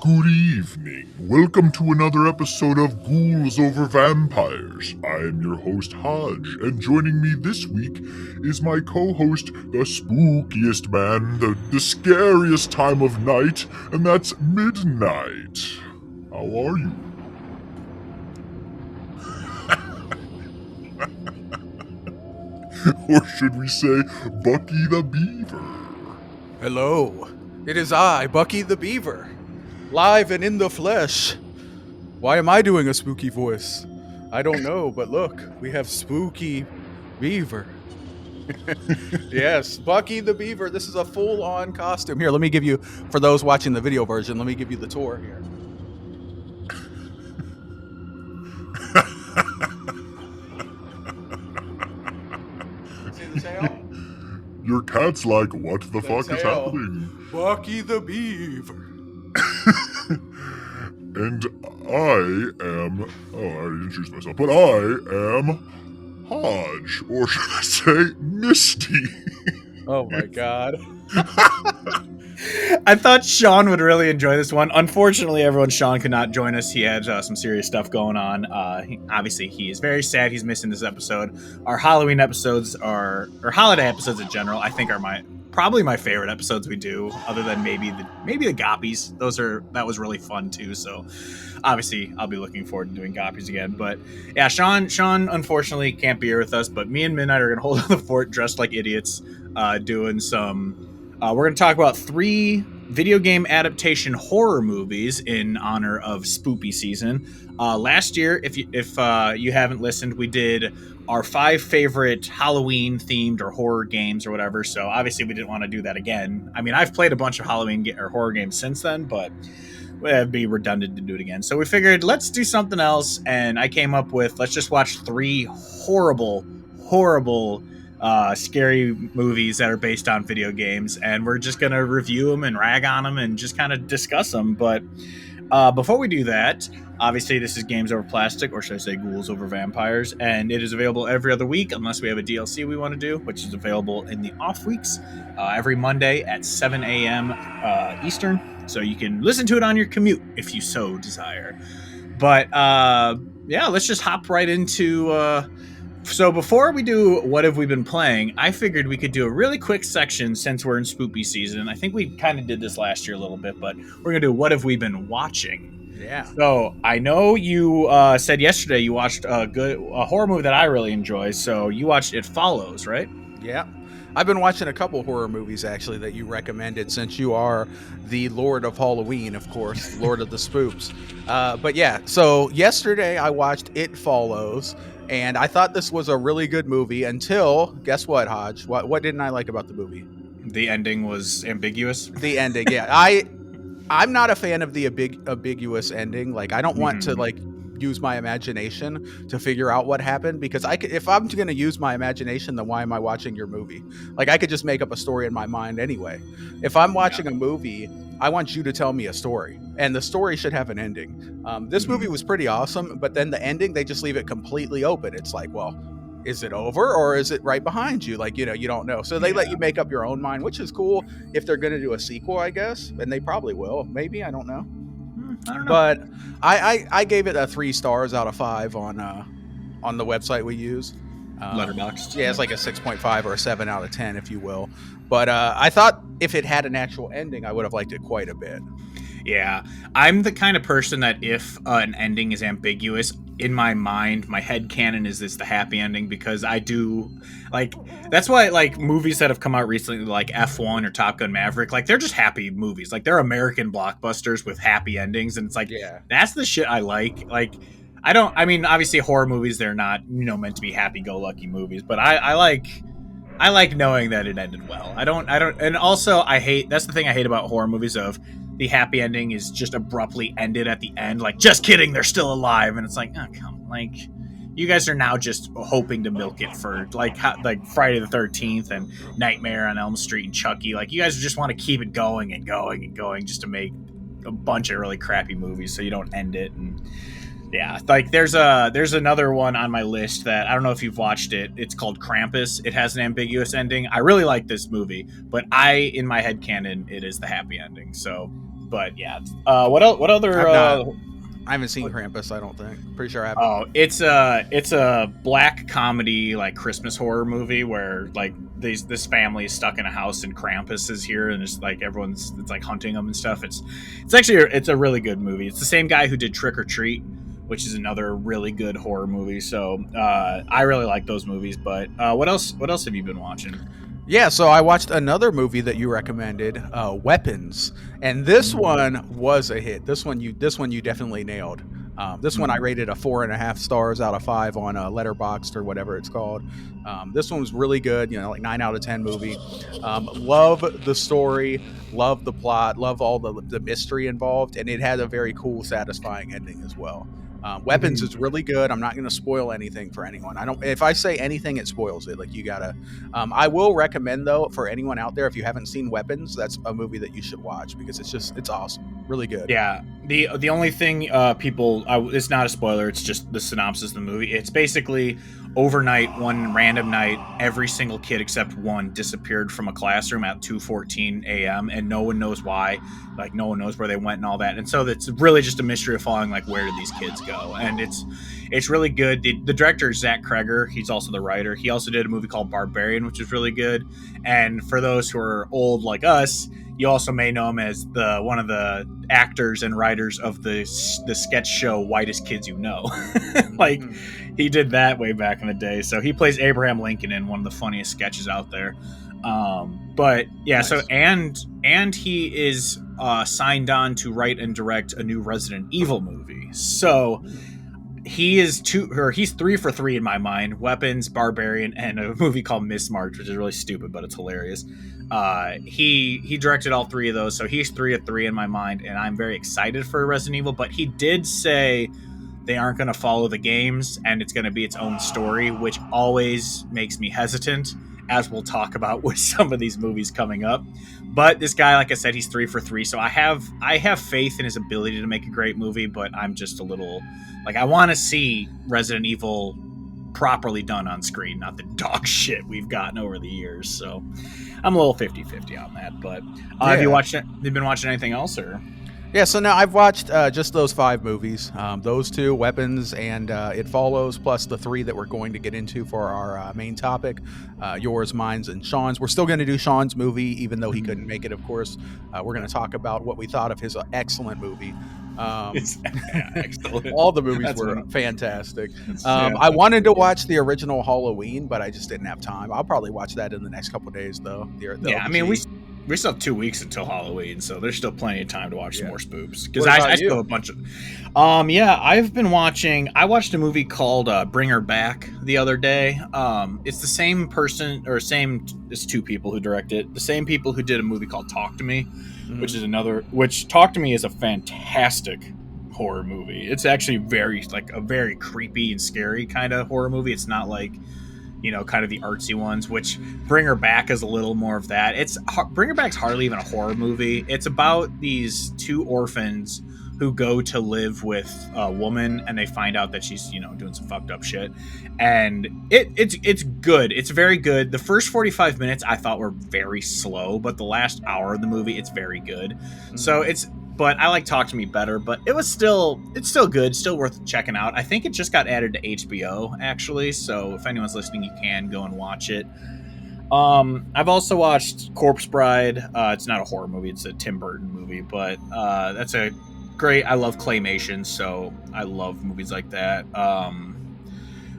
Good evening. Welcome to another episode of Ghouls Over Vampires. I am your host, Hodge, and joining me this week is my co-host, the spookiest man, the scariest time of night, and that's Midnight. How are you? Or should we say, Bucky the Beaver? Hello, it is I, Bucky the Beaver, live and in the flesh. Why am I doing a spooky voice? I don't know, but look, we have Spooky Beaver. Yes, Bucky the Beaver. This is a full-on costume. Here, let me give you, for those watching the video version, let me give you the tour here. See the tail? Your cat's like, what the fuck is tail. happening? Bucky the Beaver. And I am... Oh, I already introduced myself. But I am Hodge, or should I say Misty. Oh my god. I thought Sean would really enjoy this one. Unfortunately, everyone, Sean could not join us. He had some serious stuff going on. Obviously, he is very sad he's missing this episode. Our Halloween episodes or holiday episodes in general, I think are probably my favorite episodes we do, other than maybe the Goppies. That was really fun too. So obviously I'll be looking forward to doing Goppies again. But yeah, Sean unfortunately can't be here with us, but me and Midnight are gonna hold on the fort dressed like idiots, doing some we're going to talk about 3 video game adaptation horror movies in honor of Spoopy season. Last year, if you haven't listened, we did our 5 favorite Halloween themed or horror games or whatever. So obviously we didn't want to do that again. I mean, I've played a bunch of Halloween or horror games since then, but it'd be redundant to do it again. So we figured let's do something else. And I came up with, let's just watch 3 horrible scary movies that are based on video games, and we're just gonna review them and rag on them and just kind of discuss them. But before we do that, obviously this is Games Over Plastic, or should I say Ghouls Over Vampires, and it is available every other week unless we have a DLC we want to do, which is available in the off weeks every Monday at 7 a.m. Eastern, so you can listen to it on your commute if you so desire. But yeah, let's just hop right into so before we do what have we been playing, I figured we could do a really quick section since we're in spoopy season. I think we kind of did this last year a little bit, but we're going to do what have we been watching. Yeah. So I know you said yesterday you watched a horror movie that I really enjoy. So you watched It Follows, right? Yeah. I've been watching a couple horror movies, actually, that you recommended, since you are the Lord of Halloween, of course, Lord of the Spooks. But yeah, so yesterday I watched It Follows, and I thought this was a really good movie until, guess what, Hodge? What didn't I like about the movie? The ending was ambiguous. The ending, yeah. I'm not a fan of the ambiguous ending. Like, I don't want to, use my imagination to figure out what happened, because if I'm going to use my imagination, then why am I watching your movie? Like, I could just make up a story in my mind anyway. If I'm watching a movie, I want you to tell me a story, and the story should have an ending. This movie was pretty awesome, but then the ending, they just leave it completely open. It's like, well, is it over or is it right behind you? Like, you don't know. So they let you make up your own mind, which is cool if they're going to do a sequel, I guess. And they probably will. Maybe, I don't know. I don't know. But I gave it a 3 stars out of 5 on the website we use. Letterboxd. Yeah, it's like a 6.5 or a 7 out of 10, if you will. But I thought if it had an actual ending, I would have liked it quite a bit. Yeah, I'm the kind of person that if an ending is ambiguous, in my mind, my headcanon is this the happy ending, because I do, that's why, movies that have come out recently, like F1 or Top Gun Maverick, they're just happy movies. They're American blockbusters with happy endings, and it's that's the shit I like. Obviously horror movies, they're not, meant to be happy-go-lucky movies, but I like knowing that it ended well. I don't, and also that's the thing I hate about horror movies, of the happy ending is just abruptly ended at the end. Just kidding, they're still alive. And it's like, oh, come on. You guys are now just hoping to milk it for, like Friday the 13th and Nightmare on Elm Street and Chucky. You guys just want to keep it going and going and going just to make a bunch of really crappy movies so you don't end it. And yeah, there's another one on my list that I don't know if you've watched it. It's called Krampus. It has an ambiguous ending. I really like this movie, but in my headcanon, it is the happy ending. So But yeah, what else? What other? I haven't seen Krampus. I don't think. Pretty sure I haven't. Oh, it's a black comedy like Christmas horror movie where like this family is stuck in a house and Krampus is here and it's like it's like hunting them and stuff. It's actually it's a really good movie. It's the same guy who did Trick or Treat, which is another really good horror movie. So I really like those movies. But what else have you been watching? Yeah, so I watched another movie that you recommended, Weapons, and this one was a hit. This one you definitely nailed. This one I rated a 4.5 stars out of 5 on Letterboxd or whatever it's called. This one was really good, like 9 out of 10 movie. Love the story, love the plot, love all the mystery involved, and it had a very cool, satisfying ending as well. Weapons is really good. I'm not going to spoil anything for anyone. If I say anything, it spoils it. Like you gotta. I will recommend though for anyone out there, if you haven't seen Weapons, that's a movie that you should watch because it's awesome, really good. Yeah. The only thing it's not a spoiler. It's just the synopsis of the movie. It's basically overnight, one random night, every single kid except one disappeared from a classroom at 2:14 a.m. and no one knows why. Like no one knows where they went and all that. And so it's really just a mystery of following like where did these kids go? And it's really good. The director is Zach Kreger. He's also the writer. He also did a movie called Barbarian, which is really good. And for those who are old like us, you also may know him as one of the actors and writers of the sketch show Whitest Kids You Know. Like he did that way back in the day. So he plays Abraham Lincoln in one of the funniest sketches out there. But yeah, nice. So and he is signed on to write and direct a new Resident Evil movie. So he's 3 for 3 in my mind. Weapons, Barbarian, and a movie called Miss March, which is really stupid, but it's hilarious. He directed all 3 of those, so he's 3 of 3 in my mind, and I'm very excited for Resident Evil. But he did say they aren't going to follow the games, and it's going to be its own story, which always makes me hesitant, as we'll talk about with some of these movies coming up. But this guy, like I said, he's 3 for 3, so I have faith in his ability to make a great movie, but I'm just a little I want to see Resident Evil properly done on screen, not the dog shit we've gotten over the years. So I'm a little 50-50 on that. But have you been watching anything else, or? Yeah, so now I've watched just those 5 movies, those 2, Weapons and It Follows, plus the 3 that we're going to get into for our main topic, yours, mine, and Sean's. We're still going to do Sean's movie, even though he couldn't make it, of course. We're going to talk about what we thought of his excellent movie. Excellent. All the movies were fantastic. I wanted to watch the original Halloween, but I just didn't have time. I'll probably watch that in the next couple days, though. I mean, we still have 2 weeks until Halloween, so there's still plenty of time to watch some more spoofs. Because I still have a bunch of. I've been watching. I watched a movie called Bring Her Back the other day. It's the same person, or it's 2 people who directed it. The same people who did a movie called Talk to Me, which Talk to Me is a fantastic horror movie. It's actually a very creepy and scary kind of horror movie. It's not like, kind of the artsy ones, which Bring Her Back is a little more of that. Bring Her Back's hardly even a horror movie. It's about these 2 orphans who go to live with a woman, and they find out that she's, doing some fucked up shit. And it's good. It's very good. The first 45 minutes I thought were very slow, but the last hour of the movie, it's very good. So but I like Talk to Me better, but it's still good, still worth checking out. I think it just got added to HBO, actually, so if anyone's listening, you can go and watch it. I've also watched Corpse Bride. It's not a horror movie, it's a Tim Burton movie, but that's a great. I love claymation, so I love movies like that.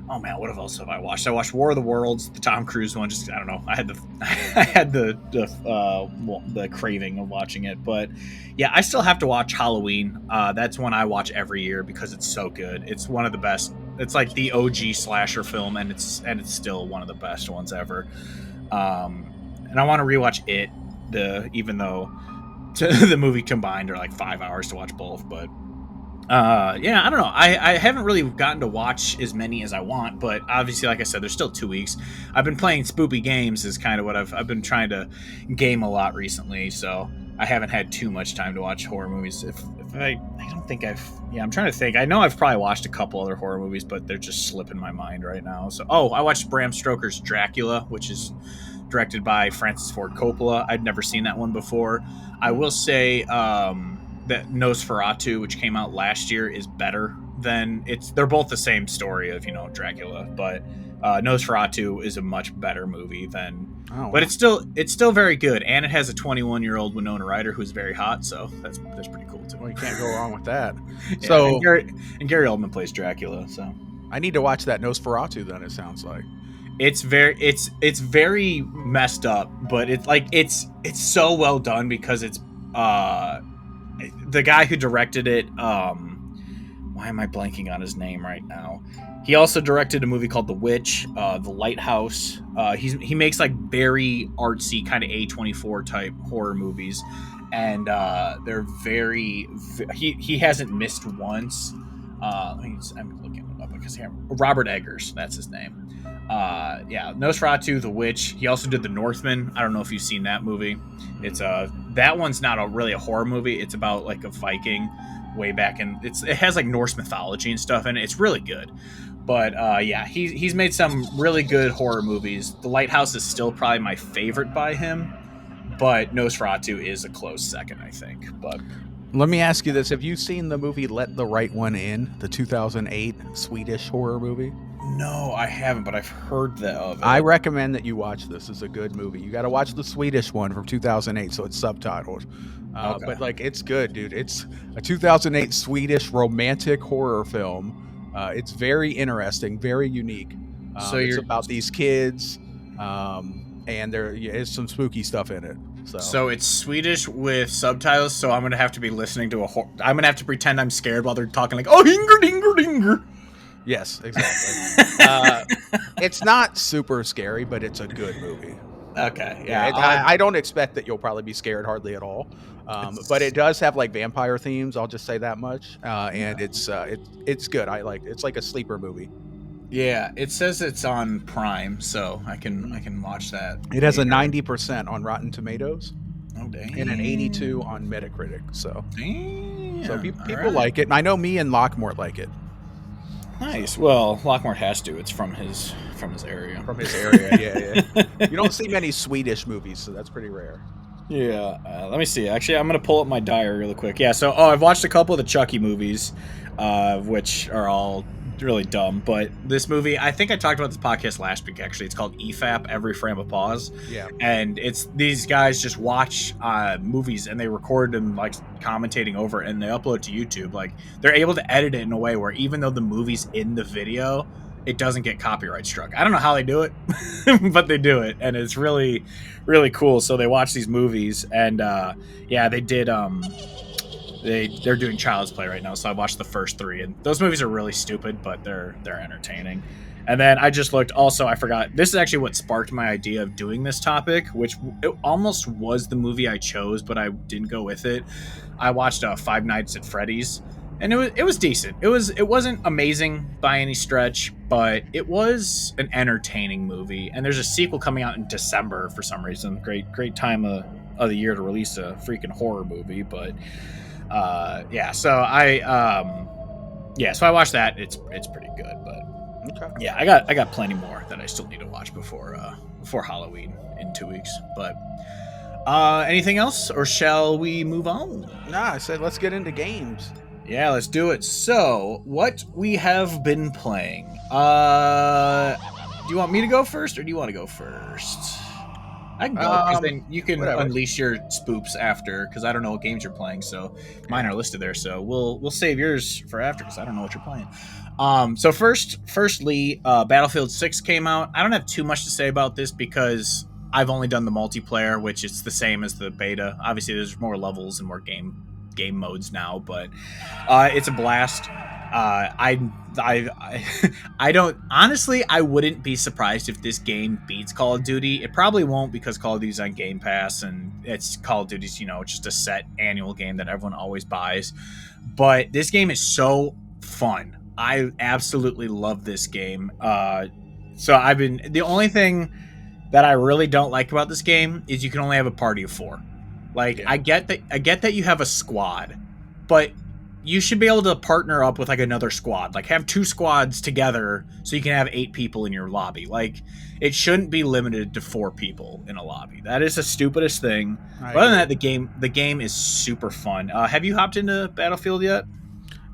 Oh man, what else have I watched? I watched War of the Worlds, the Tom Cruise one. Just I don't know. I had the craving of watching it, but yeah, I still have to watch Halloween. That's one I watch every year because it's so good. It's one of the best. It's like the OG slasher film, and it's still one of the best ones ever. And I want to rewatch it. Even though the movie combined are like 5 hours to watch both, but. I don't know. I haven't really gotten to watch as many as I want, but obviously, like I said, there's still 2 weeks. I've been playing spoopy games is kind of what I've been trying to game a lot recently, so I haven't had too much time to watch horror movies. I don't think I'm trying to think. I know I've probably watched a couple other horror movies, but they're just slipping my mind right now. So, I watched Bram Stoker's Dracula, which is directed by Francis Ford Coppola. I'd never seen that one before. I will say, that Nosferatu, which came out last year, is better than they're both the same story of Dracula, but Nosferatu is a much better movie than. Oh, wow. But it's still very good, and it has a 21-year-old Winona Ryder who's very hot, so that's pretty cool too. Well, you can't go wrong with that. Yeah, So and Gary Oldman plays Dracula, so I need to watch that Nosferatu then. It sounds like it's very messed up, but it's so well done because it's the guy who directed it. Why am I blanking on his name right now? He also directed a movie called The Witch, The Lighthouse. He makes like very artsy kind of A24 type horror movies, and they're very. He hasn't missed once. I'm looking it up because Robert Eggers, that's his name. Nosferatu, The Witch. He also did The Northman. I don't know if you've seen that movie. It's that one's not really a horror movie. It's about like a Viking way back, and it has like Norse mythology and stuff in it. It's really good. But he's made some really good horror movies. The Lighthouse is still probably my favorite by him, but Nosferatu is a close second, I think. But let me ask you this: have you seen the movie Let the Right One In, the 2008 Swedish horror movie? No, I haven't, but I've heard of it. I recommend that you watch this. It's a good movie. You got to watch the Swedish one from 2008, so it's subtitled. Okay. But like, it's good, dude. It's a 2008 Swedish romantic horror film. It's very interesting, very unique. It's about these kids, and there is some spooky stuff in it. So it's Swedish with subtitles. So I'm gonna have to be listening to I'm gonna have to pretend I'm scared while they're talking like, oh, hinger dinger dinger. Yes, exactly. It's not super scary, but it's a good movie. Okay, yeah. I don't expect that you'll probably be scared hardly at all, but it does have like vampire themes. I'll just say that much, and it's good. It's like a sleeper movie. Yeah, it says it's on Prime, so I can watch that. It has a 90% on Rotten Tomatoes, and an 82 on Metacritic. So, people right. like it, and I know me and Lockmore like it. Nice. Well, Lockmore has to. It's from his area. From his area, yeah. You don't see many Swedish movies, so that's pretty rare. Yeah. Let me see. Actually, I'm going to pull up my diary really quick. Yeah, so I've watched a couple of the Chucky movies, which are all really dumb. But this movie, I think I talked about this podcast last week, actually. It's called EFAP, Every Frame of Pause. Yeah. And it's these guys just watch movies and they record them, like, commentating over it, and they upload to YouTube. Like, they're able to edit it in a way where even though the movie's in the video, it doesn't get copyright struck. I don't know how they do it, but they do it, and it's really, really cool. So they watch these movies, and they did. They're doing Child's Play right now, so I watched the first 3, and those movies are really stupid, but they're entertaining. And then I just looked. Also, I forgot. This is actually what sparked my idea of doing this topic, which it almost was the movie I chose, but I didn't go with it. I watched Five Nights at Freddy's. And it was decent. It wasn't amazing by any stretch, but it was an entertaining movie. And there's a sequel coming out in December for some reason. Great time of the year to release a freaking horror movie. But so I watched that. It's pretty good. But okay. Yeah, I got plenty more that I still need to watch before Halloween in 2 weeks. But anything else, or shall we move on? Nah, I said let's get into games. Yeah, let's do it. So, what we have been playing. Do you want me to go first, or do you want to go first? I can go, because then you can unleash your spoops after, because I don't know what games you're playing, so mine are listed there. So we'll save yours for after, because I don't know what you're playing. So firstly, Battlefield 6 came out. I don't have too much to say about this, because I've only done the multiplayer, which is the same as the beta. Obviously, there's more levels and more game modes now, but it's a blast. I don't honestly, I wouldn't be surprised if this game beats Call of Duty. It probably won't, because Call of Duty's on Game Pass, and it's Call of Duty's, just a set annual game that everyone always buys. But this game is so fun. I absolutely love this game. So the only thing that I really don't like about this game is you can only have a party of 4. Like, yeah. I get that you have a squad, but you should be able to partner up with like another squad, like have 2 squads together so you can have 8 people in your lobby. Like it shouldn't be limited to 4 people in a lobby. That is the stupidest thing. But other than that, the game is super fun. Have you hopped into Battlefield yet?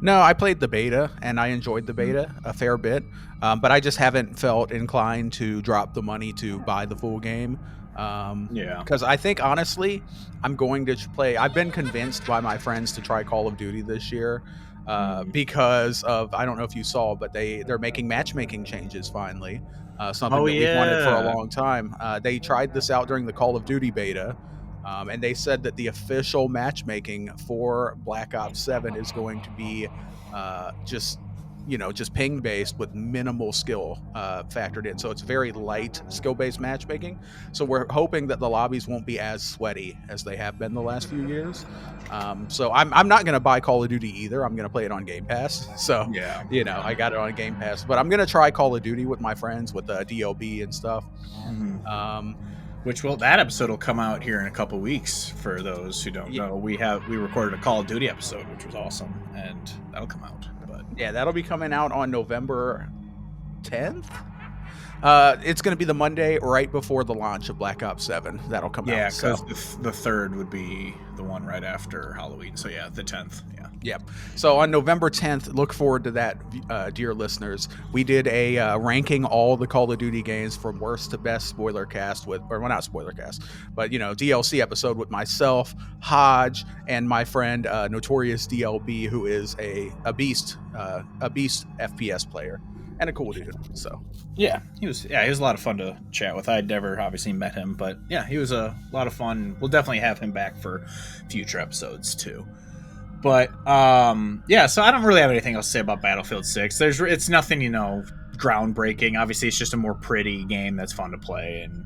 No, I played the beta and I enjoyed the beta a fair bit, but I just haven't felt inclined to drop the money to buy the full game. Because I think honestly, I'm going to play. I've been convinced by my friends to try Call of Duty this year because of, I don't know if you saw, but they're making matchmaking changes finally. Something that we've wanted for a long time. They tried this out during the Call of Duty beta. And they said that the official matchmaking for Black Ops 7 is going to be just ping based with minimal skill factored in. So it's very light skill based matchmaking. So we're hoping that the lobbies won't be as sweaty as they have been the last few years. So I'm not going to buy Call of Duty either. I'm going to play it on Game Pass. So I got it on Game Pass, but I'm going to try Call of Duty with my friends with DLB and stuff. That episode will come out here in a couple weeks. For those who don't know, we recorded a Call of Duty episode, which was awesome, and that'll come out. But that'll be coming out on November 10th. It's going to be the Monday right before the launch of Black Ops 7. That'll come out. Yeah, because the 3rd would be the one right after Halloween. So the 10th. Yep. So on November 10th, look forward to that, dear listeners. We did a ranking all the Call of Duty games from worst to best spoiler cast not spoiler cast, but DLC episode with myself, Hodge, and my friend Notorious DLB, who is a beast FPS player and a cool dude. So he was a lot of fun to chat with. I'd never obviously met him, but he was a lot of fun. We'll definitely have him back for future episodes too. But so I don't really have anything else to say about Battlefield 6. It's nothing groundbreaking. Obviously, it's just a more pretty game that's fun to play, and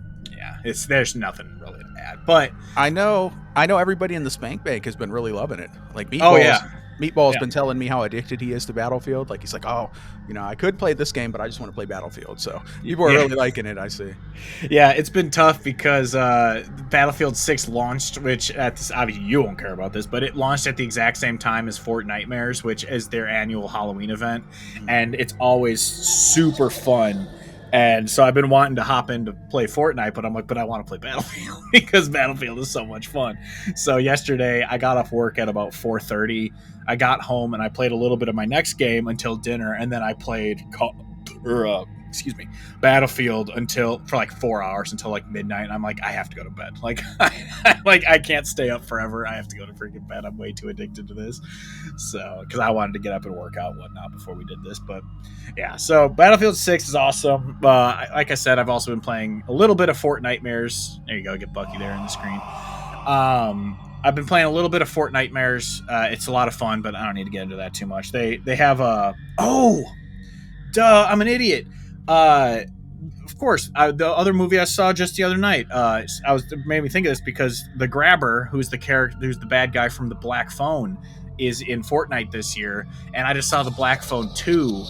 there's nothing really to add. But I know everybody in the Spank Bank has been really loving it. Like Meatball's been telling me how addicted he is to Battlefield. Like he's like, I could play this game, but I just want to play Battlefield. So people are really liking it, I see. Yeah, it's been tough because Battlefield 6 launched, which obviously you won't care about this, but it launched at the exact same time as Fortnitemares, which is their annual Halloween event, and it's always super fun. And so I've been wanting to hop in to play Fortnite, but I'm like, but I want to play Battlefield because Battlefield is so much fun. So yesterday I got off work at about 4:30. I got home and I played a little bit of my next game until dinner, and then I played Battlefield for like 4 hours until like midnight. And I'm like, I have to go to bed. Like, I can't stay up forever. I have to go to freaking bed. I'm way too addicted to this. So, because I wanted to get up and work out and whatnot before we did this. But so Battlefield 6 is awesome. Like I said, I've also been playing a little bit of Fortnitemares. There you go, get Bucky there in the screen. I've been playing a little bit of Fortnitemares. It's a lot of fun, but I don't need to get into that too much. They have I'm an idiot. Of course, the other movie I saw just the other night, made me think of this because the Grabber, who's the bad guy from the Black Phone, is in Fortnite this year, and I just saw the Black Phone 2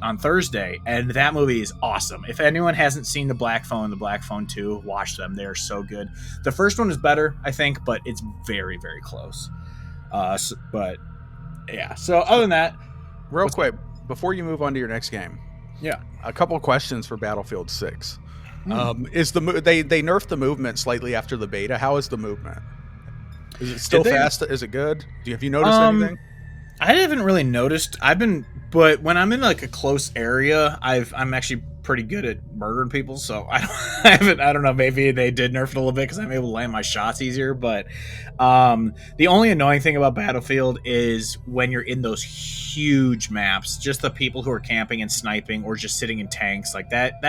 on Thursday, and that movie is awesome. If anyone hasn't seen the Black Phone 2, watch them. They're so good. The first one is better, I think, but it's very, very close. So other than that, real quick, before you move on to your next game, a couple of questions for Battlefield 6. Is they nerfed the movement slightly after the beta? How is the movement? Is it still fast? Is it good? Have you noticed anything? I haven't really noticed. But when I'm in like a close area, I'm actually pretty good at murdering people. So I don't know. Maybe they did nerf it a little bit because I'm able to land my shots easier. But the only annoying thing about Battlefield is when you're in those huge maps, just the people who are camping and sniping or just sitting in tanks like that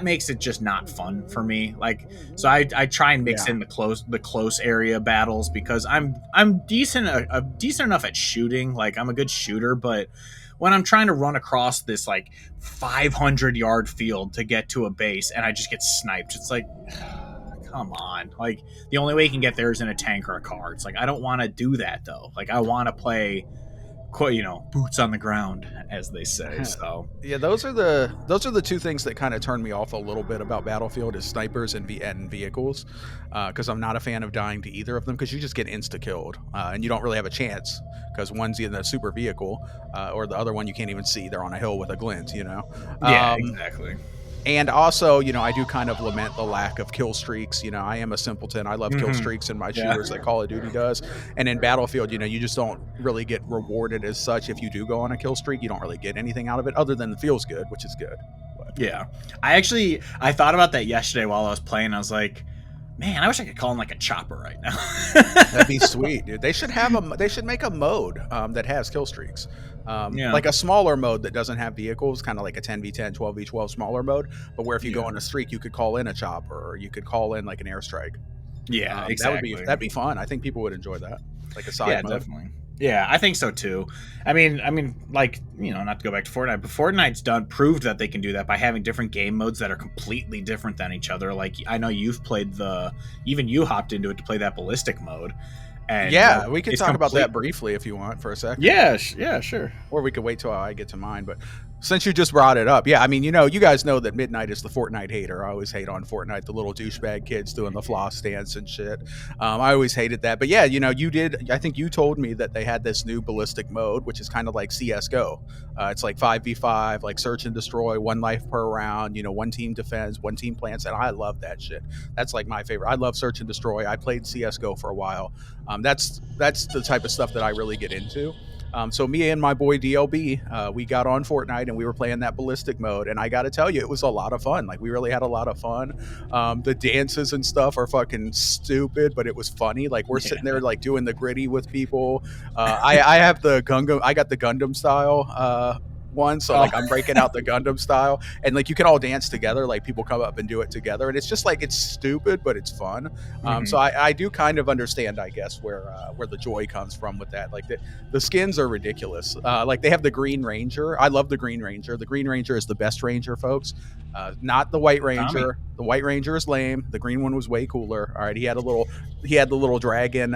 makes it just not fun for me. Like, so I try and mix in the close area battles because I'm decent enough at shooting. Like, I'm a good shooter, but when I'm trying to run across this like 500-yard field to get to a base and I just get sniped, it's like, come on. Like, the only way you can get there is in a tank or a car. It's like, I don't want to do that though. Like, I want to play boots on the ground, as they say. So yeah, those are the two things that kind of turn me off a little bit about Battlefield is snipers and vehicles, because I'm not a fan of dying to either of them because you just get insta killed and you don't really have a chance because one's in a super vehicle or the other one you can't even see. They're on a hill with a glint, Yeah, exactly. And also, I do kind of lament the lack of kill streaks. I am a simpleton. I love kill streaks in my shooters like Call of Duty does. And in Battlefield, you just don't really get rewarded as such. If you do go on a kill streak, you don't really get anything out of it other than it feels good, which is good. But. Yeah. I thought about that yesterday while I was playing. I was like, man, I wish I could call him like a chopper right now. That'd be sweet, dude. They should make a mode that has kill streaks. Like a smaller mode that doesn't have vehicles, kind of like a 10v10, 12v12 smaller mode, but where if you go on a streak, you could call in a chopper or you could call in like an airstrike. Yeah, exactly. That'd be fun. I think people would enjoy that. Like a side mode. Definitely. Yeah, I think so too. I mean, like, not to go back to Fortnite, but Fortnite's proved that they can do that by having different game modes that are completely different than each other. Like, I know you've played even you hopped into it to play that ballistic mode. And yeah, we can talk about that briefly if you want for a second. Yeah, sure. Or we could wait till I get to mine. But since you just brought it up, yeah, I mean, you guys know that Midnight is the Fortnite hater. I always hate on Fortnite, the little douchebag kids doing the floss dance and shit. I always hated that. But yeah, you did. I think you told me that they had this new ballistic mode, which is kind of like CS:GO. It's like 5v5, like search and destroy, 1 life per round. One team defends, 1 team plants, and I love that shit. That's like my favorite. I love search and destroy. I played CS:GO for a while. That's the type of stuff that I really get into. So me and my boy DLB, we got on Fortnite and we were playing that ballistic mode, and I got to tell you, it was a lot of fun. Like, we really had a lot of fun. The dances and stuff are fucking stupid, but it was funny. Like, we're sitting there like doing the gritty with people. I have the Gundam. I got the Gundam style one, so like I'm breaking out the Gundam style, and like you can all dance together. Like, people come up and do it together, and it's just like, it's stupid, but it's fun. So I do kind of understand, I guess, where the joy comes from with that. Like, the skins are ridiculous. Like, they have the Green Ranger. I love the Green Ranger. The Green Ranger is the best Ranger, folks. Not the White Ranger. Tommy. The White Ranger is lame. The green one was way cooler. All right, he had the little dragon.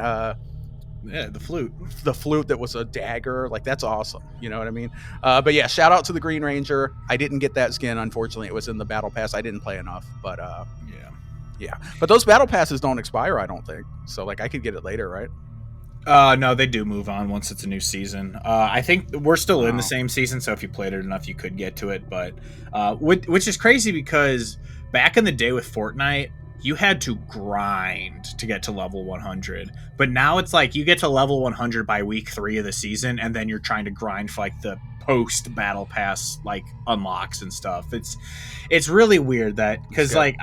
Yeah, the flute that was a dagger. Like, that's awesome. You know what I mean? But yeah, shout out to the Green Ranger. I didn't get that skin, unfortunately. It was in the battle pass. I didn't play enough, but yeah. But those battle passes don't expire, I don't think. So like, I could get it later, right? No, they do move on once it's a new season. I think we're still in the same season, so if you played it enough, you could get to it. But which is crazy because back in the day with Fortnite, you had to grind to get to level 100. But now it's like you get to level 100 by week 3 of the season, and then you're trying to grind for like the post battle pass like unlocks and stuff. It's really weird that, because like,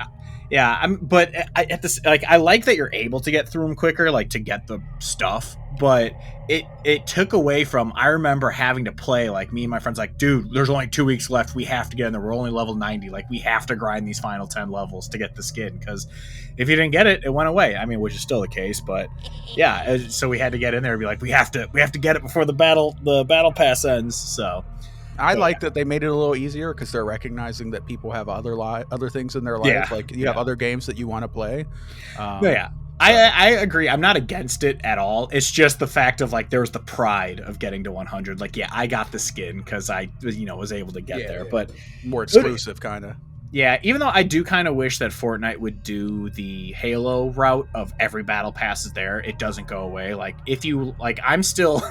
yeah, I like that you're able to get through them quicker, like to get the stuff, but it took away from, I remember having to play, like, me and my friends, like, dude, there's only 2 weeks left, we have to get in there, we're only level 90, like, we have to grind these final 10 levels to get the skin, because if you didn't get it, it went away. I mean, which is still the case, but yeah, so we had to get in there and be like, we have to get it before the battle pass ends. So I like that they made it a little easier because they're recognizing that people have other things in their life. Yeah, like, you have other games that you want to play. I agree. I'm not against it at all. It's just the fact of like, there was the pride of getting to 100. Like, yeah, I got the skin because I was able to get there, but more exclusive kind of. Yeah, even though I do kind of wish that Fortnite would do the Halo route of every battle pass is there, it doesn't go away. Like, if you like, I'm still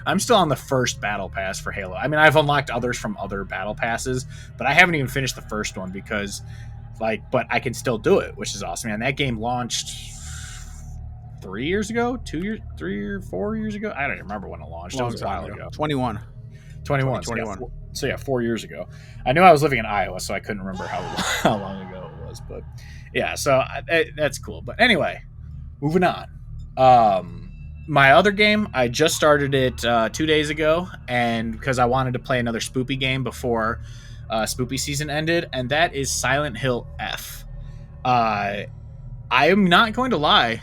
on the first battle pass for Halo. I mean, I've unlocked others from other battle passes, but I haven't even finished the first one because, like, but I can still do it, which is awesome. Man, that game launched 3 years ago, 2 years, 3 or 4 years ago. I don't even remember when it launched. It was a while ago. 21. So yeah, 4 years ago. I knew I was living in Iowa, so I couldn't remember how long ago it was. But yeah, so that's cool. But anyway, moving on. My other game, I just started it 2 days ago, and because I wanted to play another Spoopy game before Spoopy season ended, and that is Silent Hill F. I am not going to lie,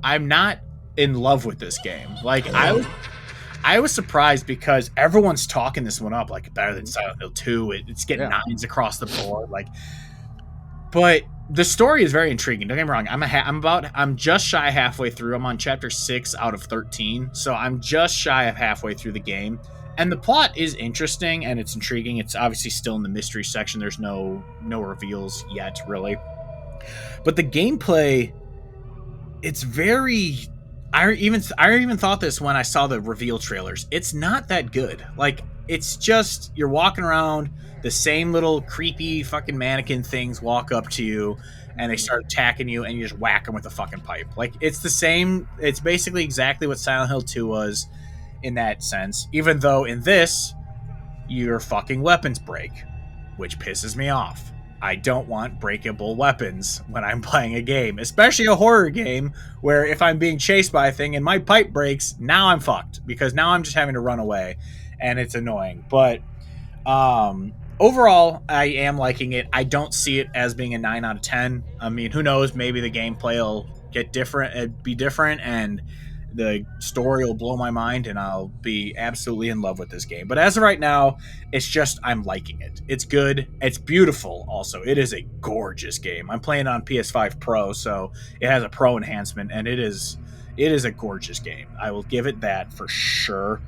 I'm not in love with this game. Like, I was surprised because everyone's talking this one up like better than Silent Hill 2. It's getting 9s across the board. Like, but the story is very intriguing. Don't get me wrong. I'm just shy halfway through. I'm on chapter 6 out of 13, so I'm just shy of halfway through the game. And the plot is interesting and it's intriguing. It's obviously still in the mystery section. There's no reveals yet, really. But the gameplay, it's very. I even thought this when I saw the reveal trailers. It's not that good. Like, it's just you're walking around, the same little creepy fucking mannequin things walk up to you, and they start attacking you, and you just whack them with a fucking pipe. Like, it's the same. It's basically exactly what Silent Hill 2 was in that sense. Even though in this, your fucking weapons break, which pisses me off. I don't want breakable weapons when I'm playing a game, especially a horror game where if I'm being chased by a thing and my pipe breaks, now I'm fucked because now I'm just having to run away and it's annoying. But overall, I am liking it. I don't see it as being a 9 out of 10. I mean, who knows? Maybe the gameplay will get different, be different, and the story will blow my mind and I'll be absolutely in love with this game. But as of right now, it's just I'm liking it. It's good. It's beautiful also. It is a gorgeous game. I'm playing on PS5 Pro, so it has a Pro enhancement, and it is a gorgeous game. I will give it that for sure.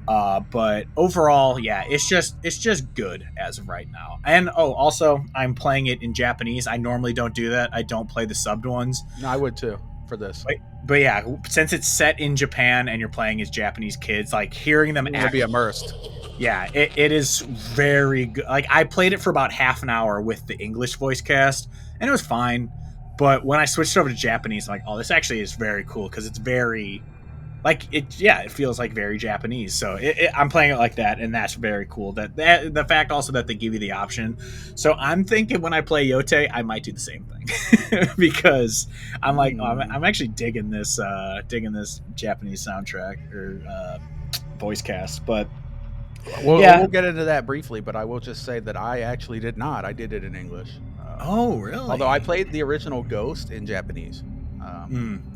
But overall, yeah, it's just good as of right now. And also, I'm playing it in Japanese. I normally don't do that. I don't play the subbed ones. No, I would too for this. But yeah, since it's set in Japan and you're playing as Japanese kids, like hearing them be immersed. Yeah, it is very good. Like, I played it for about half an hour with the English voice cast, and it was fine. But when I switched over to Japanese, I'm like, oh, this actually is very cool because it's very, like, it feels like very Japanese. So I'm playing it like that, and that's very cool. That the fact also that they give you the option. So I'm thinking when I play Yotei, I might do the same thing because I'm like, I'm actually digging this Japanese soundtrack or voice cast. But we'll get into that briefly. But I will just say that I actually did not. I did it in English. Oh, really? Although I played the original Ghost in Japanese.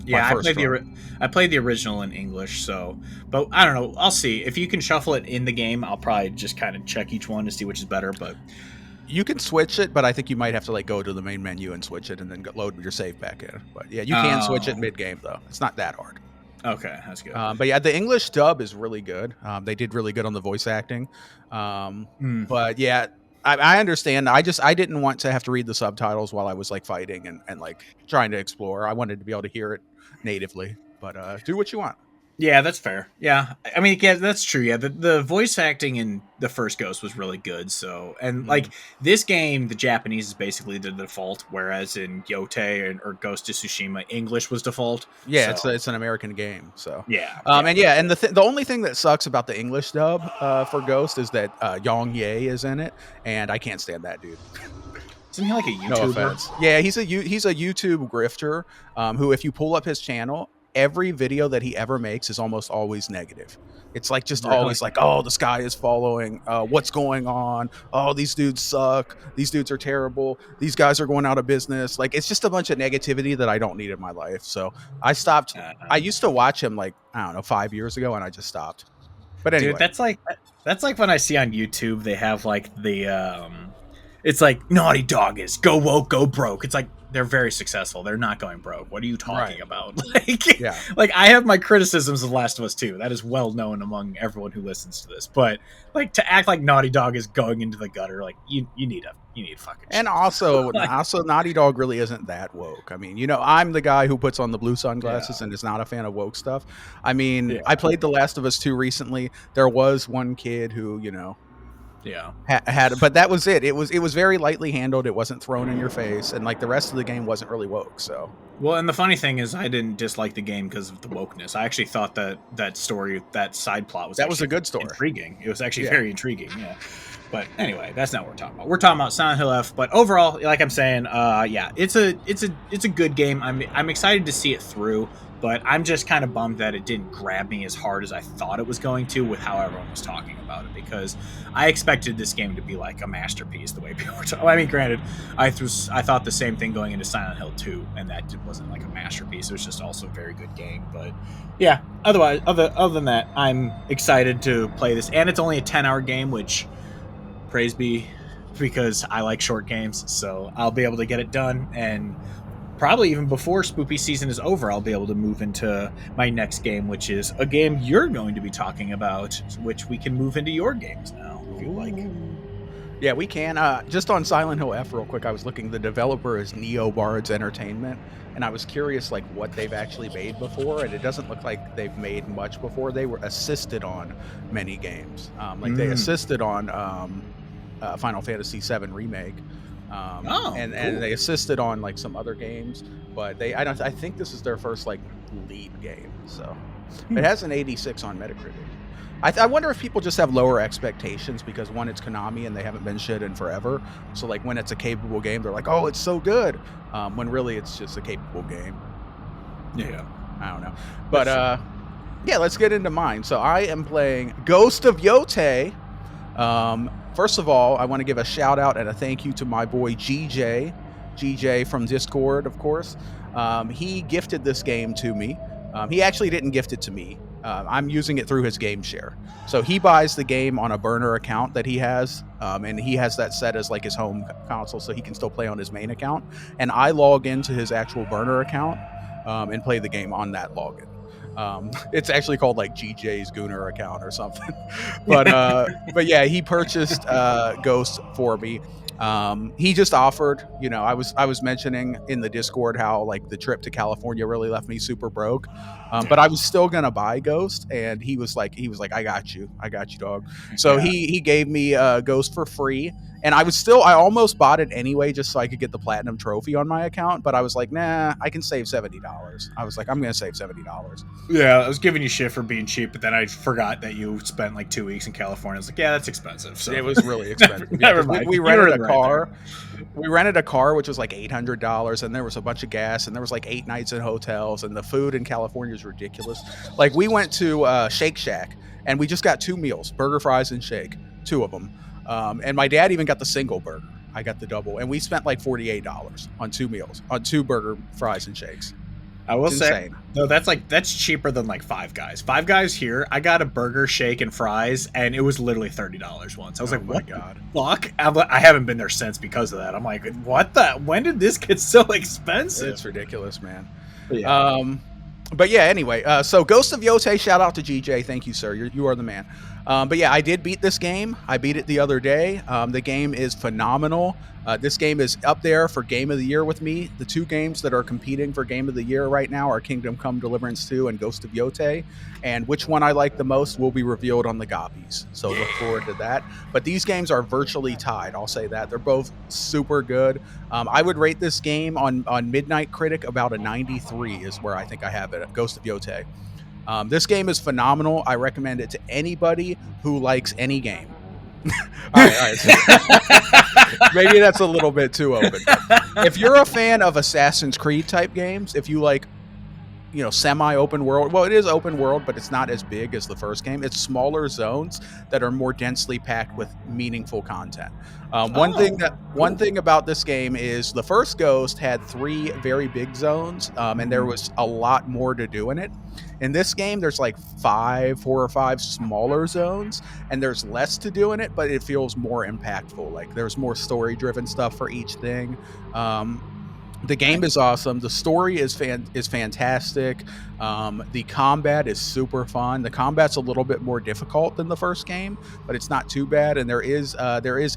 Yeah, I played the original in English, so, but I don't know. I'll see if you can shuffle it in the game. I'll probably just kind of check each one to see which is better. But you can switch it, but I think you might have to like go to the main menu and switch it, and then load your save back in. But yeah, you can switch it mid game though. It's not that hard. Okay, that's good. But yeah, the English dub is really good. They did really good on the voice acting. But yeah. I understand. I didn't want to have to read the subtitles while I was like fighting and like trying to explore. I wanted to be able to hear it natively, but do what you want. Yeah, that's fair. Yeah, I mean, yeah, that's true. Yeah, the voice acting in the first Ghost was really good. So, and like this game, the Japanese is basically the default, whereas in Yotei or Ghost of Tsushima, English was default. Yeah, so, it's an American game. So yeah, and the only thing that sucks about the English dub for Ghost is that Yotei is in it, and I can't stand that dude. Isn't he like a YouTuber? No offense. Yeah, he's a YouTube grifter who, if you pull up his channel, every video that he ever makes is almost always negative. It's like just always like, oh, the sky is falling. What's going on? Oh, these dudes suck. These dudes are terrible. These guys are going out of business. Like, it's just a bunch of negativity that I don't need in my life. So I stopped. I used to watch him like, I don't know, 5 years ago, and I just stopped. But anyway. Dude, that's like when I see on YouTube, they have like the, it's like Naughty Dog is go woke, go broke. It's like, they're very successful. They're not going broke. What are you talking about? Like I have my criticisms of Last of Us 2. That is well known among everyone who listens to this. But like to act like Naughty Dog is going into the gutter, like you need fucking. And also Naughty Dog really isn't that woke. I mean, I'm the guy who puts on the blue sunglasses and is not a fan of woke stuff. I mean, I played The Last of Us 2 recently. There was one kid who, had, but that was it. It was very lightly handled. It wasn't thrown in your face, and like the rest of the game wasn't really woke. So well, and the funny thing is, I didn't dislike the game because of the wokeness. I actually thought that story, that side plot was a good story, intriguing. It was actually very intriguing. Yeah. But anyway, that's not what we're talking about. We're talking about Silent Hill F. But overall, like I'm saying, it's a good game. I'm excited to see it through. But I'm just kind of bummed that it didn't grab me as hard as I thought it was going to with how everyone was talking about it, because I expected this game to be like a masterpiece the way people were talking. I mean, granted, I thought the same thing going into Silent Hill 2, and that wasn't like a masterpiece. It was just also a very good game. But yeah, otherwise, other than that, I'm excited to play this. And it's only a 10-hour game, which praise be, because I like short games. So I'll be able to get it done and probably even before spoopy season is over, I'll be able to move into my next game, which is a game you're going to be talking about, which we can move into your games now, if you'd like. Yeah, we can. Just on Silent Hill F real quick, I was looking. The developer is Neobards Entertainment, and I was curious like what they've actually made before, and it doesn't look like they've made much before. They were assisted on many games. They assisted on Final Fantasy VII Remake. And they assisted on like some other games, but I think this is their first like lead game. So it has an 86 on Metacritic. I wonder if people just have lower expectations because one, it's Konami and they haven't been shit in forever. So like when it's a capable game, they're like, oh, it's so good. When really it's just a capable game. Yeah, I don't know, but yeah, let's get into mine. So I am playing Ghost of Yotei. First of all, I want to give a shout out and a thank you to my boy GJ from Discord, of course. He gifted this game to me. He actually didn't gift it to me. I'm using it through his game share. So he buys the game on a burner account that he has, and he has that set as like his home console, so he can still play on his main account. And I log into his actual burner account and play the game on that login. It's actually called like GJ's Gooner account or something. But yeah, he purchased Ghost for me. He just offered, I was mentioning in the Discord how like the trip to California really left me super broke. But I was still gonna buy Ghost, and he was like, I got you, dog. So he gave me Ghost for free. And I almost bought it anyway, just so I could get the platinum trophy on my account. But I was like, nah, I can save $70. I was like, I'm going to save $70. Yeah, I was giving you shit for being cheap, but then I forgot that you spent like 2 weeks in California. I was like, yeah, that's expensive. So it was really expensive. Never mind. We rented a car. We rented a car, which was like $800, and there was a bunch of gas, and there was like 8 nights in hotels, and the food in California is ridiculous. Like we went to Shake Shack, and we just got 2 meals, burger, fries, and shake, 2 of them. And my dad even got the single burger. I got the double, and we spent like $48 on 2 meals, on 2 burger, fries, and shakes. I will say, no, that's cheaper than like Five Guys. Five Guys here, I got a burger, shake, and fries, and it was literally $30 once. I was like, "What the fuck?" I haven't been there since because of that. I'm like, "What the? When did this get so expensive?" It's ridiculous, man. But yeah, anyway, so Ghost of Yotei, shout out to GJ. Thank you, sir. You are the man. But yeah, I did beat this game. I beat it the other day. The game is phenomenal. This game is up there for Game of the Year with me. The 2 games that are competing for Game of the Year right now are Kingdom Come Deliverance 2 and Ghost of Yotei. And which one I like the most will be revealed on the Goppies. So look forward to that. But these games are virtually tied. I'll say that. They're both super good. I would rate this game on Midnight Critic about a 93 is where I think I have it, Ghost of Yotei. This game is phenomenal. I recommend it to anybody who likes any game. All right. Maybe that's a little bit too open. If you're a fan of Assassin's Creed type games, if you like, semi-open world. Well, it is open world, but it's not as big as the first game. It's smaller zones that are more densely packed with meaningful content. One thing about this game is the first Ghost had 3 very big zones, and there was a lot more to do in it. In this game, there's like 4 or 5 smaller zones, and there's less to do in it, but it feels more impactful. Like there's more story-driven stuff for each thing. The game is awesome. The story is fantastic. The combat is super fun. The combat's a little bit more difficult than the first game, but it's not too bad. And there is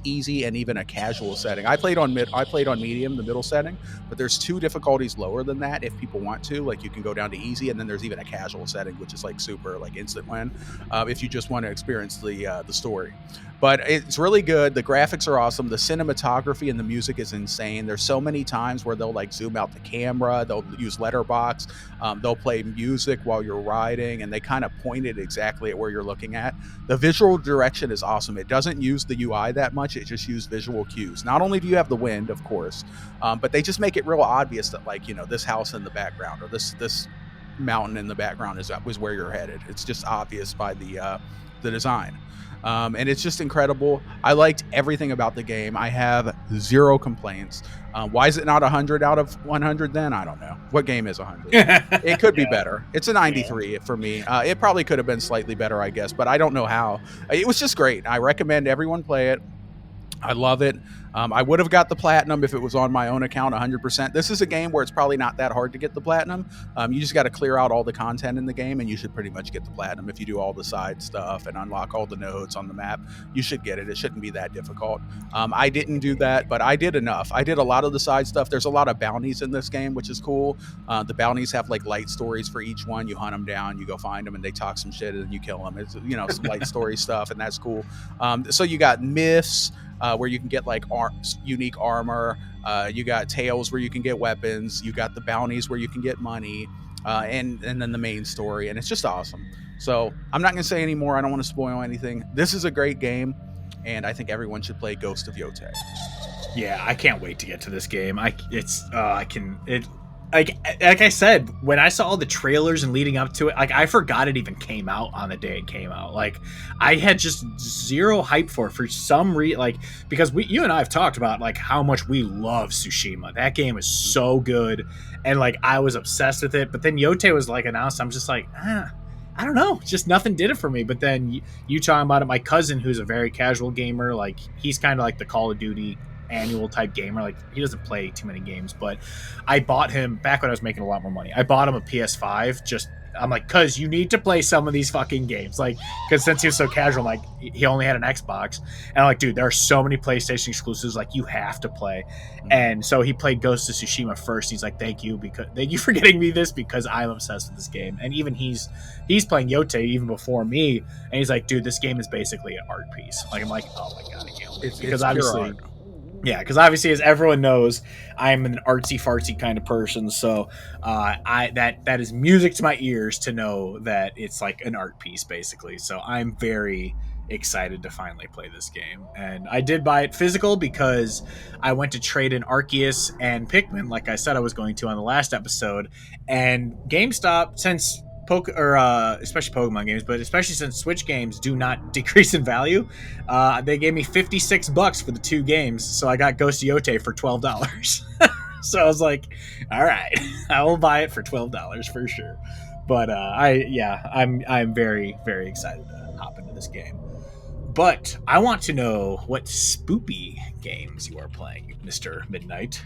easy and even a casual setting. I played on medium, the middle setting, but there's 2 difficulties lower than that if people want to. Like you can go down to easy, and then there's even a casual setting, which is like super, like instant win, if you just want to experience the story. But it's really good. The graphics are awesome. The cinematography and the music is insane. There's so many times where they'll like zoom out the camera. They'll use letterbox. They'll play music while you're riding, and they kind of point it exactly at where you're looking at. The visual direction is awesome. It doesn't use the UI that much. It just uses visual cues. Not only do you have the wind, of course, but they just make it real obvious that like, this house in the background or this mountain in the background was where you're headed. It's just obvious by the design. And it's just incredible. I liked everything about the game. I have 0 complaints. Why is it not 100 out of 100 then? I don't know. What game is 100? It could be better. It's a 93 for me. It probably could have been slightly better, I guess, but I don't know how. It was just great. I recommend everyone play it. I love it. I would have got the platinum if it was on my own account 100%. This is a game where it's probably not that hard to get the platinum. You just got to clear out all the content in the game, and you should pretty much get the platinum if you do all the side stuff and unlock all the nodes on the map. You should get it. It shouldn't be that difficult. I didn't do that, but I did enough. I did a lot of the side stuff. There's a lot of bounties in this game, which is cool. The bounties have like light stories for each one. You hunt them down, you go find them, and they talk some shit, and then you kill them. It's, you know, some light story stuff, and that's cool. So you got myths, where you can get like unique armor. You got tales where you can get weapons. You got the bounties where you can get money, and then the main story, and it's just awesome. So I'm not going to say any more. I don't want to spoil anything. This is a great game, and I think everyone should play Ghost of Yotei. Yeah, I can't wait to get to this game. Like I said, when I saw all the trailers and leading up to it, like I forgot it even came out on the day it came out. Like I had just zero hype for some reason, like because you and I have talked about like how much we love Tsushima. That game is so good, and like I was obsessed with it. But then Yotei was like announced. I'm just like, I don't know, just nothing did it for me. But then you talking about it, my cousin, who's a very casual gamer, like he's kind of like the Call of Duty annual type gamer, like he doesn't play too many games, but I bought him back when I was making a lot more money. I bought him a PS5. I'm like, cuz you need to play some of these fucking games, like because since he was so casual, like he only had an Xbox, and I'm like, dude, there are so many PlayStation exclusives, like you have to play. And so he played Ghost of Tsushima first. He's like, thank you for getting me this, because I'm obsessed with this game. And even he's playing Yotei even before me, and he's like, dude, this game is basically an art piece. Like I'm like, oh my god, I can't wait. Because obviously yeah, because obviously, as everyone knows, I'm an artsy-fartsy kind of person, so that is music to my ears to know that it's like an art piece, basically. So I'm very excited to finally play this game. And I did buy it physical because I went to trade in Arceus and Pikmin, like I said I was going to on the last episode. And GameStop, since especially Pokemon games, but especially since Switch games do not decrease in value, they gave me $56 for the two games, so I got Ghost of Yotei for $12. So I was like, all right, I will buy it for $12 for sure. But I'm very, very excited to hop into this game. But I want to know what spoopy games you are playing, Mr. Midnight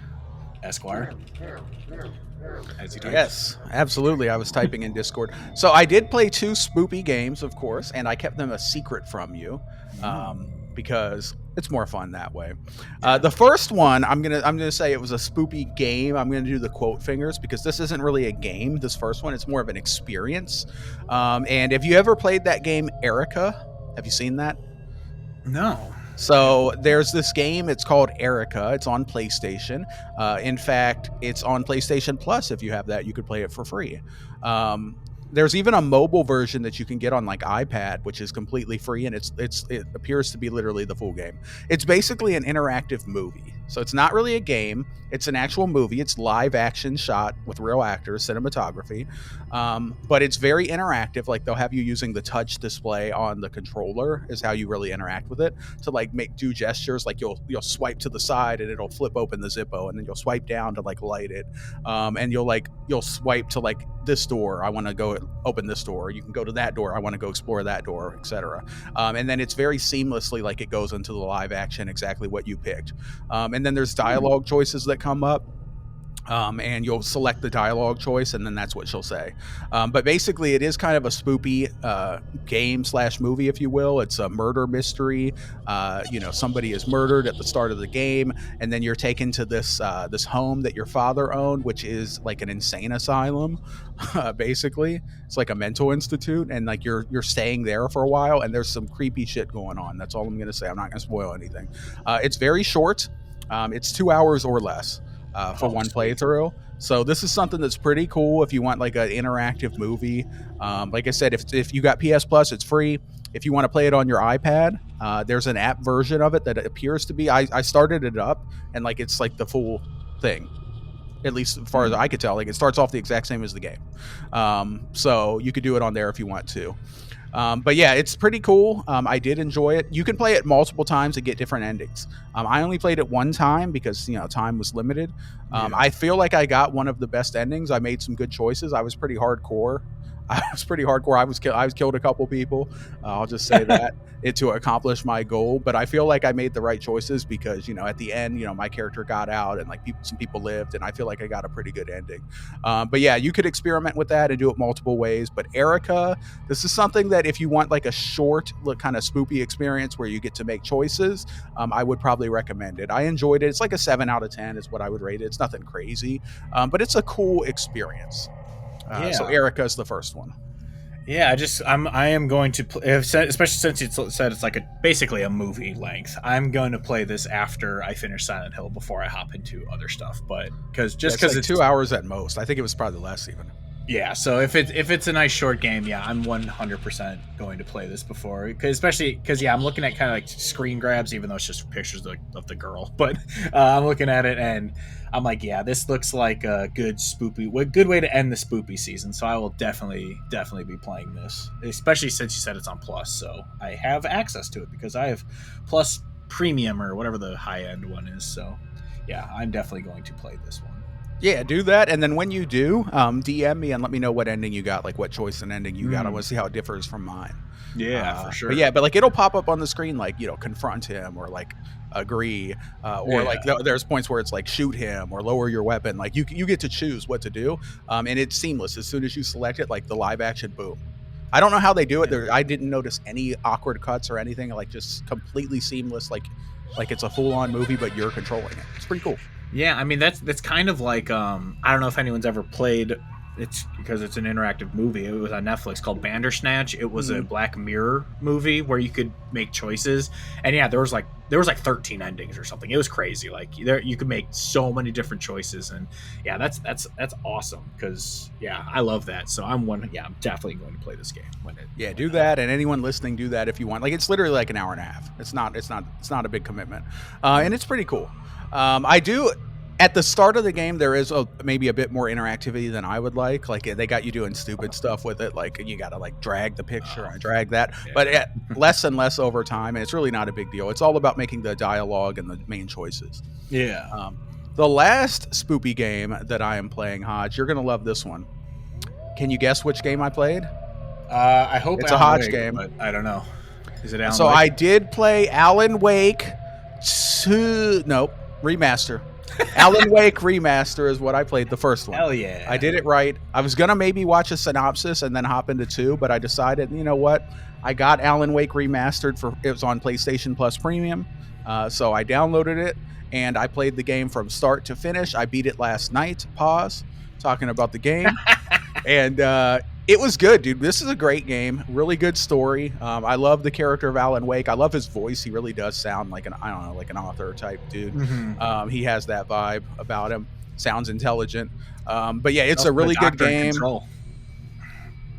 Esquire. Yes, absolutely. I was typing in Discord. So I did play 2 spoopy games, of course, and I kept them a secret from you, because it's more fun that way. The first one, I'm gonna say it was a spoopy game. I'm gonna do the quote fingers because this isn't really a game. This first one, it's more of an experience. And have you ever played that game Erica? Have you seen that? No. So there's this game, it's called Erica. It's on PlayStation. In fact, it's on PlayStation Plus. If you have that, you could play it for free. There's even a mobile version that you can get on like iPad, which is completely free, and it appears to be literally the full game. It's basically an interactive movie. So it's not really a game. It's an actual movie. It's live action shot with real actors, cinematography. But it's very interactive. Like they'll have you using the touch display on the controller is how you really interact with it, to like do gestures. Like you'll swipe to the side and it'll flip open the Zippo, and then you'll swipe down to like light it. And you'll swipe to like this door. I want to go open this door. You can go to that door. I want to go explore that door, etc. And then it's very seamlessly, like it goes into the live action, exactly what you picked. And then there's dialogue choices that come up. And you'll select the dialogue choice, and then that's what she'll say. But basically, it is kind of a spoopy game / movie, if you will. It's a murder mystery. Somebody is murdered at the start of the game, and then you're taken to this home that your father owned, which is like an insane asylum. Basically, it's like a mental institute, and like you're staying there for a while, and there's some creepy shit going on. That's all I'm gonna say. I'm not gonna spoil anything. It's very short. It's 2 hours or less. For one playthrough. So this is something that's pretty cool if you want like an interactive movie. Like I said, if you got PS Plus, it's free. If you want to play it on your iPad, there's an app version of it that appears to be, I started it up, and like it's like the full thing, at least as far as I could tell. Like it starts off the exact same as the game. So you could do it on there if you want to. But yeah, it's pretty cool. I did enjoy it. You can play it multiple times and get different endings. I only played it one time because time was limited. I feel like I got one of the best endings. I made some good choices. I was pretty hardcore. I was pretty hardcore. I was killed a couple people. I'll just say that to accomplish my goal. But I feel like I made the right choices because at the end, my character got out and like some people lived, and I feel like I got a pretty good ending. But yeah, you could experiment with that and do it multiple ways. But Erica, this is something that if you want like a short, kind of spoopy experience where you get to make choices, I would probably recommend it. I enjoyed it. It's like a 7 out of 10 is what I would rate it. It's nothing crazy, but it's a cool experience. So Erica is the first one. Yeah, I am going to play, especially since it's said it's like basically a movie length. I'm going to play this after I finish Silent Hill before I hop into other stuff. But because it's 2 hours at most. I think it was probably less even. Yeah, so if it's a nice short game, yeah, I'm 100% going to play this before, especially because I'm looking at kind of like screen grabs, even though it's just pictures of the girl. But I'm looking at it and I'm like, yeah, this looks like a good way to end the spoopy season. So I will definitely be playing this, especially since you said it's on Plus, so I have access to it because I have Plus Premium or whatever the high end one is. So yeah, I'm definitely going to play this one. Yeah, do that, and then when you do, DM me and let me know what ending you got, like what choice and ending you got. I want to see how it differs from mine. Yeah, for sure. But like it'll pop up on the screen, like confront him or like agree, or like there's points where it's like shoot him or lower your weapon. Like you get to choose what to do, and it's seamless. As soon as you select it, like the live action, boom. I don't know how they do it. I didn't notice any awkward cuts or anything. Like just completely seamless, like it's a full on movie, but you're controlling it. It's pretty cool. Yeah, I mean that's kind of like I don't know if anyone's ever played. It's because it's an interactive movie. It was on Netflix called Bandersnatch. It was a Black Mirror movie where you could make choices, and yeah, there was like 13 endings or something. It was crazy. Like you could make so many different choices, and yeah, that's awesome because yeah, I love that. So I'm definitely going to play this game. Do that, and anyone listening, do that if you want. Like it's literally like an hour and a half. It's not a big commitment, and it's pretty cool. I do. At the start of the game, there is maybe a bit more interactivity than I would like. Like they got you doing stupid stuff with it, like you got to like drag the picture and drag that. Yeah. But less and less over time, and it's really not a big deal. It's all about making the dialogue and the main choices. Yeah. The last spoopy game that I am playing, Hodge, you're gonna love this one. Can you guess which game I played? I hope it's Alan a Hodge Wake, game. But I don't know. Is it Alan So Wake? I did play Alan Wake. Remaster. Alan Wake Remaster is what I played, the first one. Hell yeah. I did it right. I was going to maybe watch a synopsis and then hop into 2, but I decided, you know what? I got Alan Wake Remastered it was on PlayStation Plus Premium. So I downloaded it and I played the game from start to finish. I beat it last night. Pause. Talking about the game. And it was good, dude. This is a great game. Really good story. I love the character of Alan Wake. I love his voice. He really does sound like an author type dude. Mm-hmm. He has that vibe about him. Sounds intelligent. But yeah, it's a really good game.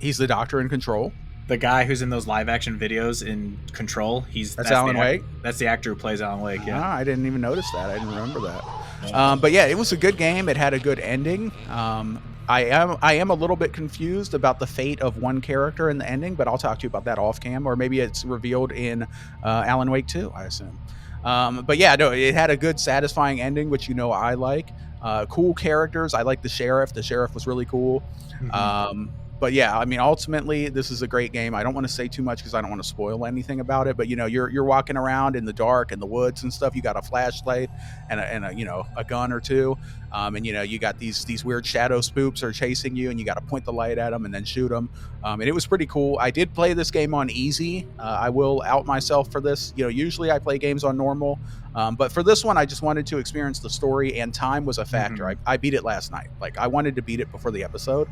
He's the doctor in Control. The guy who's in those live action videos in Control. That's Alan Wake. That's the actor who plays Alan Wake. Yeah, I didn't even notice that. I didn't remember that. But yeah, it was a good game. It had a good ending. I am a little bit confused about the fate of one character in the ending, but I'll talk to you about that off cam, or maybe it's revealed in Alan Wake 2, I assume. But yeah, no, it had a good, satisfying ending, which I like. Cool characters. I like the sheriff. The sheriff was really cool. Mm-hmm. But yeah, I mean, ultimately, this is a great game. I don't want to say too much because I don't want to spoil anything about it. But you're walking around in the dark in the woods and stuff. You got a flashlight and a gun or two, and you got these weird shadow spoops are chasing you, and you got to point the light at them and then shoot them. And it was pretty cool. I did play this game on easy. I will out myself for this. usually I play games on normal, but for this one, I just wanted to experience the story, and time was a factor. Mm-hmm. I beat it last night. Like I wanted to beat it before the episode.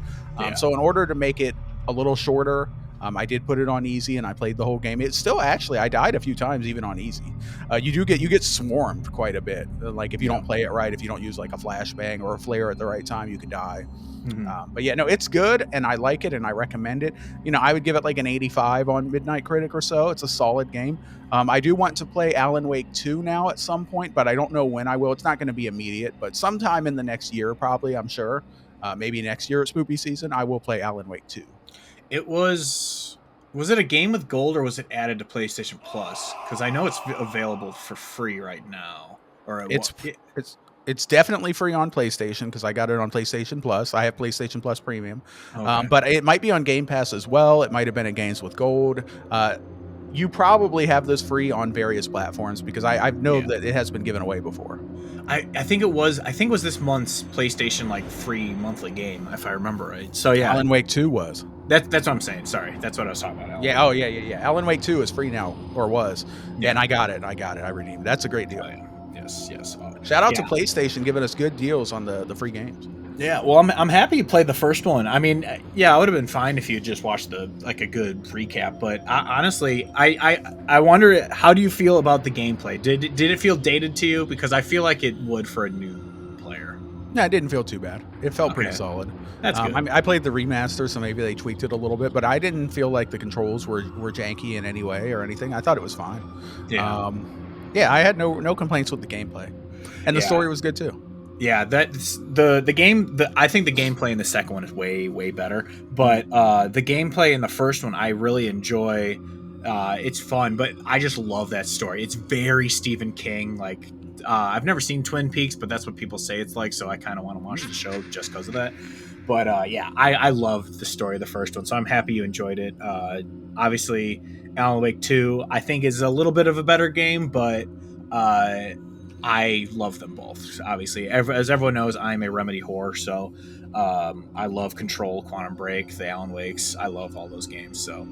So in order to make it a little shorter, I did put it on easy, and I played the whole game. It's still I died a few times even on easy. You get swarmed quite a bit. Like if you don't play it right, if you don't use like a flashbang or a flare at the right time, you can die. Mm-hmm. But yeah, no, it's good, and I like it, and I recommend it. I would give it like an 85 on Midnight Critic or so. It's a solid game. I do want to play Alan Wake 2 now at some point, but I don't know when I will. It's not going to be immediate, but sometime in the next year, probably, I'm sure. Maybe next year at Spoopy Season, I will play Alan Wake 2. It was it a game with gold, or was it added to PlayStation Plus? Because I know it's available for free right now. Or it's It's definitely free on PlayStation because I got it on PlayStation Plus. I have PlayStation Plus Premium, Okay. but it might be on Game Pass as well. It might have been at Games with Gold. You probably have this free on various platforms because I know that it has been given away before. I think it was this month's PlayStation like free monthly game, if I remember right. So yeah, Alan Wake 2 was. That's what I'm saying. Sorry, that's what I was talking about. Alan. Yeah. Oh yeah. Alan Wake 2 is free now, or was. Yeah. And I got it. I redeemed it. That's a great deal. Oh, yeah. Yes. Shout out to PlayStation giving us good deals on the free games. Yeah, well, I'm happy you played the first one. I mean, yeah, I would have been fine if you had just watched a good recap. But honestly, I wonder, how do you feel about the gameplay? Did it feel dated to you? Because I feel like it would for a new player. No, it didn't feel too bad. It felt pretty solid. That's good. I mean, I played the remaster, so maybe they tweaked it a little bit, but I didn't feel like the controls were janky in any way or anything. I thought it was fine. Yeah. I had no complaints with the gameplay, and the story was good too. Yeah, that's the game. I think the gameplay in the second one is way better, but the gameplay in the first one I really enjoy. It's fun, but I just love that story. It's very Stephen King. Like, I've never seen Twin Peaks, but that's what people say it's like, so I kind of want to watch the show just because of that. But I love the story of the first one, so I'm happy you enjoyed it. Obviously, Alan Wake 2 I think is a little bit of a better game, but I love them both. Obviously, as everyone knows, I'm a Remedy whore, so I love Control, Quantum Break, the Alan Wakes. I love all those games, so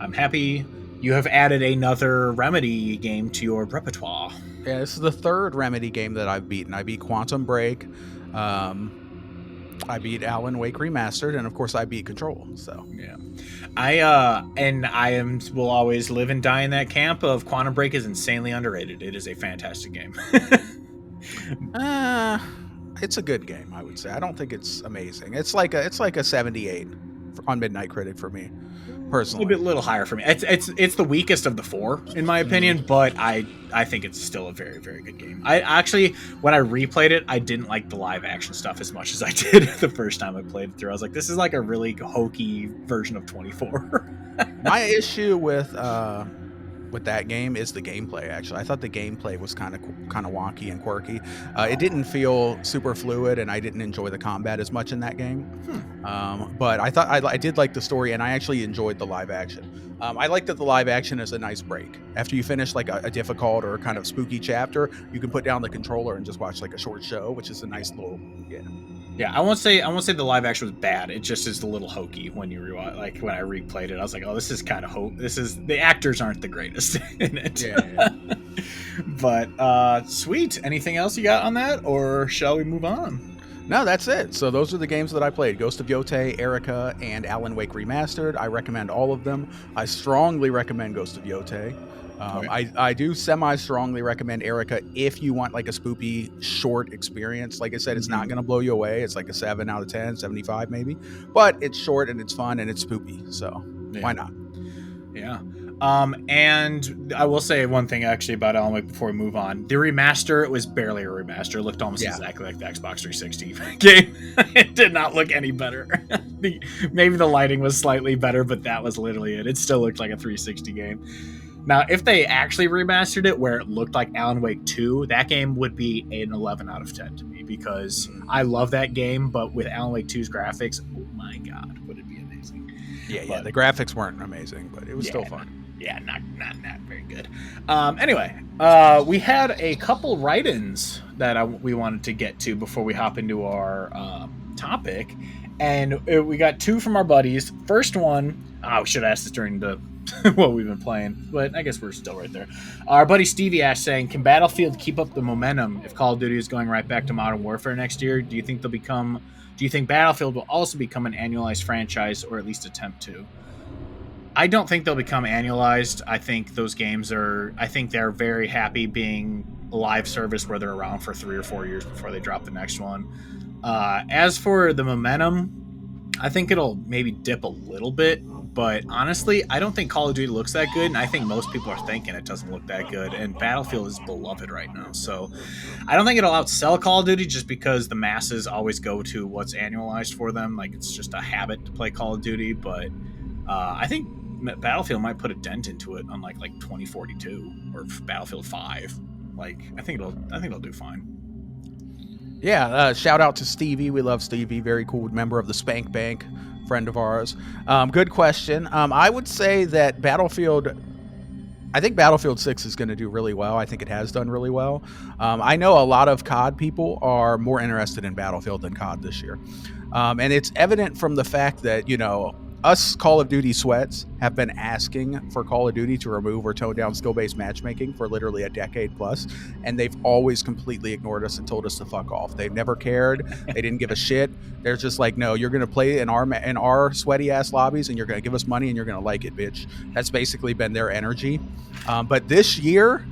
I'm happy you have added another Remedy game to your repertoire. Yeah, this is the third Remedy game that I've beaten. I beat Quantum Break, I beat Alan Wake Remastered, and of course I beat Control. So yeah, will always live and die in that camp of Quantum Break is insanely underrated. It is a fantastic game. It's a good game, I would say. I don't think it's amazing. It's like a 78 on Midnight Critic for me, personally. A little higher for me. It's the weakest of the four in my opinion, but I think it's still a very, very good game. I actually, when I replayed it, I didn't like the live action stuff as much as I did the first time I played it through. I was like, this is like a really hokey version of 24. My issue with that game is the gameplay. Actually, I thought the gameplay was kind of wonky and quirky. It didn't feel super fluid, and I didn't enjoy the combat as much in that game. But I thought I did like the story, and I actually enjoyed the live action. I like that the live action is a nice break. After you finish like a difficult or kind of spooky chapter, you can put down the controller and just watch like a short show, which is a nice little Yeah, I won't say the live action was bad. It just is a little hokey when you rewatch. Like when I replayed it, I was like, oh, this is kind of the actors aren't the greatest in it. Yeah. But sweet. Anything else you got on that, or shall we move on? No, that's it. So those are the games that I played: Ghost of Yotei, Erica, and Alan Wake Remastered. I recommend all of them. I strongly recommend Ghost of Yotei. Okay. I do semi-strongly recommend Erica if you want like a spoopy short experience. Like I said, it's not going to blow you away. It's like a 7 out of 10, 75 maybe. But it's short and it's fun and it's spoopy. So why not? Yeah. And I will say one thing actually about Alan Wake before we move on. The remaster, it was barely a remaster. It looked almost exactly like the Xbox 360 game. It did not look any better. Maybe the lighting was slightly better, but that was literally it. It still looked like a 360 game. Now, if they actually remastered it where it looked like Alan Wake 2, that game would be an 11 out of 10 to me because I love that game, but with Alan Wake 2's graphics, oh my god, would it be amazing. Yeah, the graphics weren't amazing, but it was still fun. Yeah, not very good. Anyway, we had a couple write-ins that we wanted to get to before we hop into our topic, and we got two from our buddies. First one, we should ask this during the what we've been playing, but I guess we're still right there. Our buddy Stevie Ash saying, can Battlefield keep up the momentum if Call of Duty is going right back to Modern Warfare next year? Do you think Battlefield will also become an annualized franchise, or at least attempt to? I don't think they'll become annualized. I think those games they're very happy being a live service where they're around for 3 or 4 years before they drop the next one. As for the momentum, I think it'll maybe dip a little bit, but honestly, I don't think Call of Duty looks that good, and I think most people are thinking it doesn't look that good, and Battlefield is beloved right now. So I don't think it'll outsell Call of Duty just because the masses always go to what's annualized for them. Like, it's just a habit to play Call of Duty, but I think Battlefield might put a dent into it, unlike like 2042 or Battlefield 5. Like, I think it'll do fine. Yeah, shout out to Stevie. We love Stevie. Very cool member of the Spank Bank, friend of ours. Good question. I would say that I think Battlefield 6 is going to do really well. I think it has done really well. I know a lot of COD people are more interested in Battlefield than COD this year. And it's evident from the fact that, us Call of Duty sweats have been asking for Call of Duty to remove or tone down skill based matchmaking for literally a decade plus, and they've always completely ignored us and told us to fuck off. They've never cared. They didn't give a shit. They're just like, no, you're going to play in our sweaty ass lobbies, and you're going to give us money, and you're going to like it, bitch. That's basically been their energy. But this year,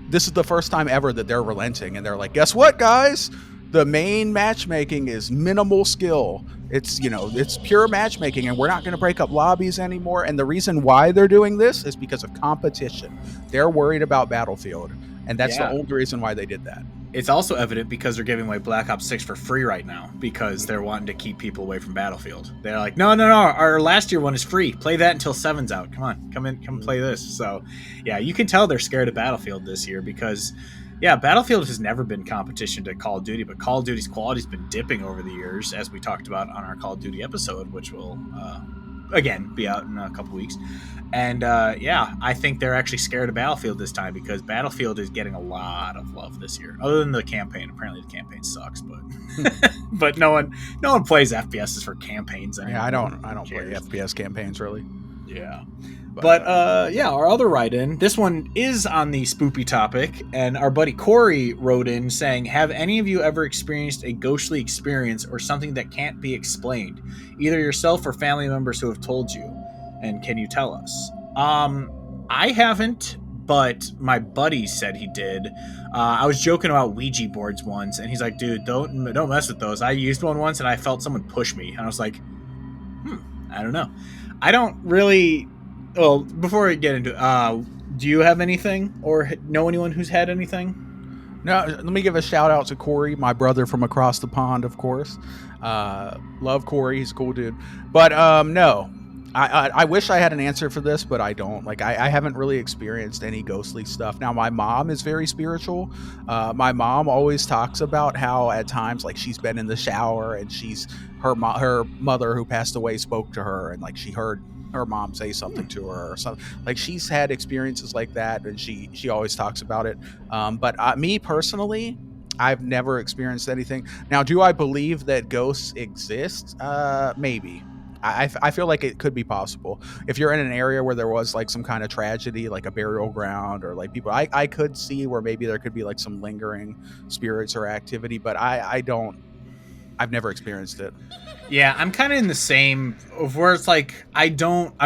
this is the first time ever that they're relenting, and they're like, guess what, guys? The main matchmaking is minimal skill. It's pure matchmaking, and we're not going to break up lobbies anymore. And the reason why they're doing this is because of competition. They're worried about Battlefield, and that's the only reason why they did that. It's also evident because they're giving away Black Ops 6 for free right now because they're wanting to keep people away from Battlefield. They're like, no, our last year one is free. Play that until 7's out. Come on, come play this. So, yeah, you can tell they're scared of Battlefield this year because, yeah, Battlefield has never been competition to Call of Duty, but Call of Duty's quality's been dipping over the years, as we talked about on our Call of Duty episode, which will, again, be out in a couple weeks. And I think they're actually scared of Battlefield this time because Battlefield is getting a lot of love this year. Other than the campaign, apparently the campaign sucks, but but no one plays FPSs for campaigns anymore. Yeah, I don't play FPS campaigns really. Yeah. But our other write-in, this one is on the spoopy topic, and our buddy Corey wrote in saying, have any of you ever experienced a ghostly experience or something that can't be explained, either yourself or family members who have told you? And can you tell us? I haven't, but my buddy said he did. I was joking about Ouija boards once, and he's like, dude, don't mess with those. I used one once, and I felt someone push me. And I was like, I don't know. I don't really... Well, before we get into it, do you have anything or know anyone who's had anything? No, let me give a shout out to Corey, my brother from across the pond, of course. Love Corey. He's a cool dude. But no. I wish I had an answer for this, but I don't. Like, I haven't really experienced any ghostly stuff. Now, my mom is very spiritual. My mom always talks about how at times, like, she's been in the shower and her mother who passed away spoke to her, and like she heard her mom say something to her or something. Like, she's had experiences like that, and she always talks about it. But me personally, I've never experienced anything. Now, do I believe that ghosts exist? Maybe. I feel like it could be possible if you're in an area where there was like some kind of tragedy, like a burial ground or like people. I could see where maybe there could be like some lingering spirits or activity, but I've never experienced it. Yeah, I'm kind of in the same of where it's like I'm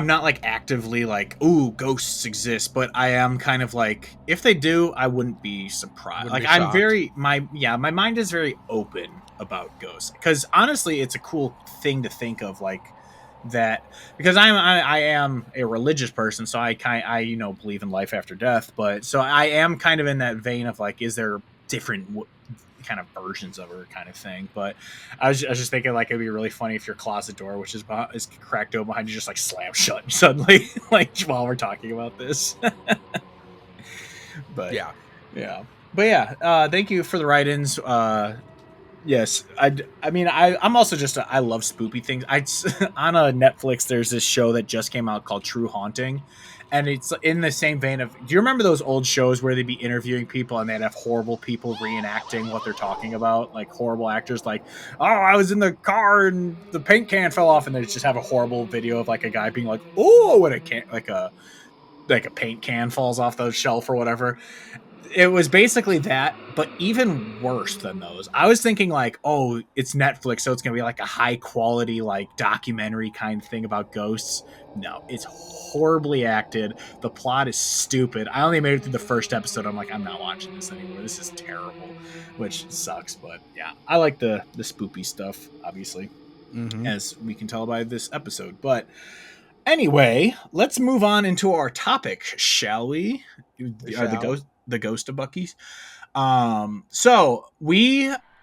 not like actively like, ooh, ghosts exist, but I am kind of like, if they do, I wouldn't be surprised. Like, I'm very my mind is very open about ghosts because honestly, it's a cool thing to think of, like that, because I am a religious person, so I believe in life after death, but so I am kind of in that vein of like, is there different kind of versions of her kind of thing. But I was just thinking, like, it'd be really funny if your closet door, which is cracked open behind you, just like slam shut suddenly, like while we're talking about this. But thank you for the write-ins. Yes, I'm also just I love spoopy things. On a Netflix, there's this show that just came out called True Haunting, and it's in the same vein of, do you remember those old shows where they'd be interviewing people and they'd have horrible people reenacting what they're talking about, like horrible actors, like, oh, I was in the car and the paint can fell off, and they just have a horrible video of like a guy being like, oh, when a paint can falls off the shelf or whatever. It was basically that, but even worse than those. I was thinking like, oh, it's Netflix, so it's going to be like a high quality, like documentary kind of thing about ghosts. No, it's horribly acted. The plot is stupid. I only made it through the first episode. I'm like, I'm not watching this anymore. This is terrible, which sucks. But yeah, I like the spoopy stuff, obviously, as we can tell by this episode. But anyway, let's move on into our topic, shall we? The ghost of Bucky's. So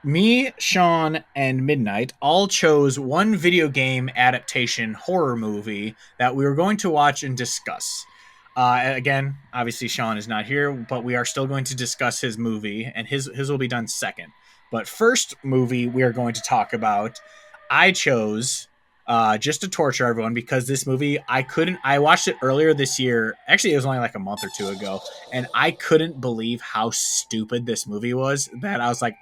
me, Sean, and Midnight all chose one video game adaptation horror movie that we were going to watch and discuss. Again, obviously Sean is not here, but we are still going to discuss his movie, and his will be done second. But first movie we are going to talk about, I chose just to torture everyone because this movie I watched it earlier this year. Actually, it was only like a month or two ago, and I couldn't believe how stupid this movie was that I was like,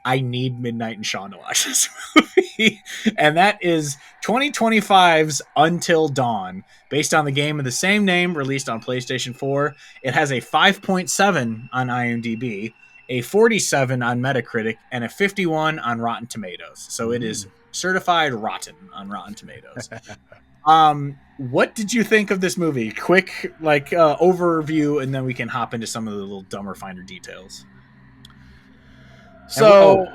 I need Midnight and Sean to watch this movie. And that is 2025's Until Dawn, based on the game of the same name released on PlayStation 4. It has a 5.7 on IMDb, a 47 on Metacritic, and a 51 on Rotten Tomatoes. So it is certified rotten on Rotten Tomatoes. What did you think of this movie? Quick overview, and then we can hop into some of the little dumber, finer details. So,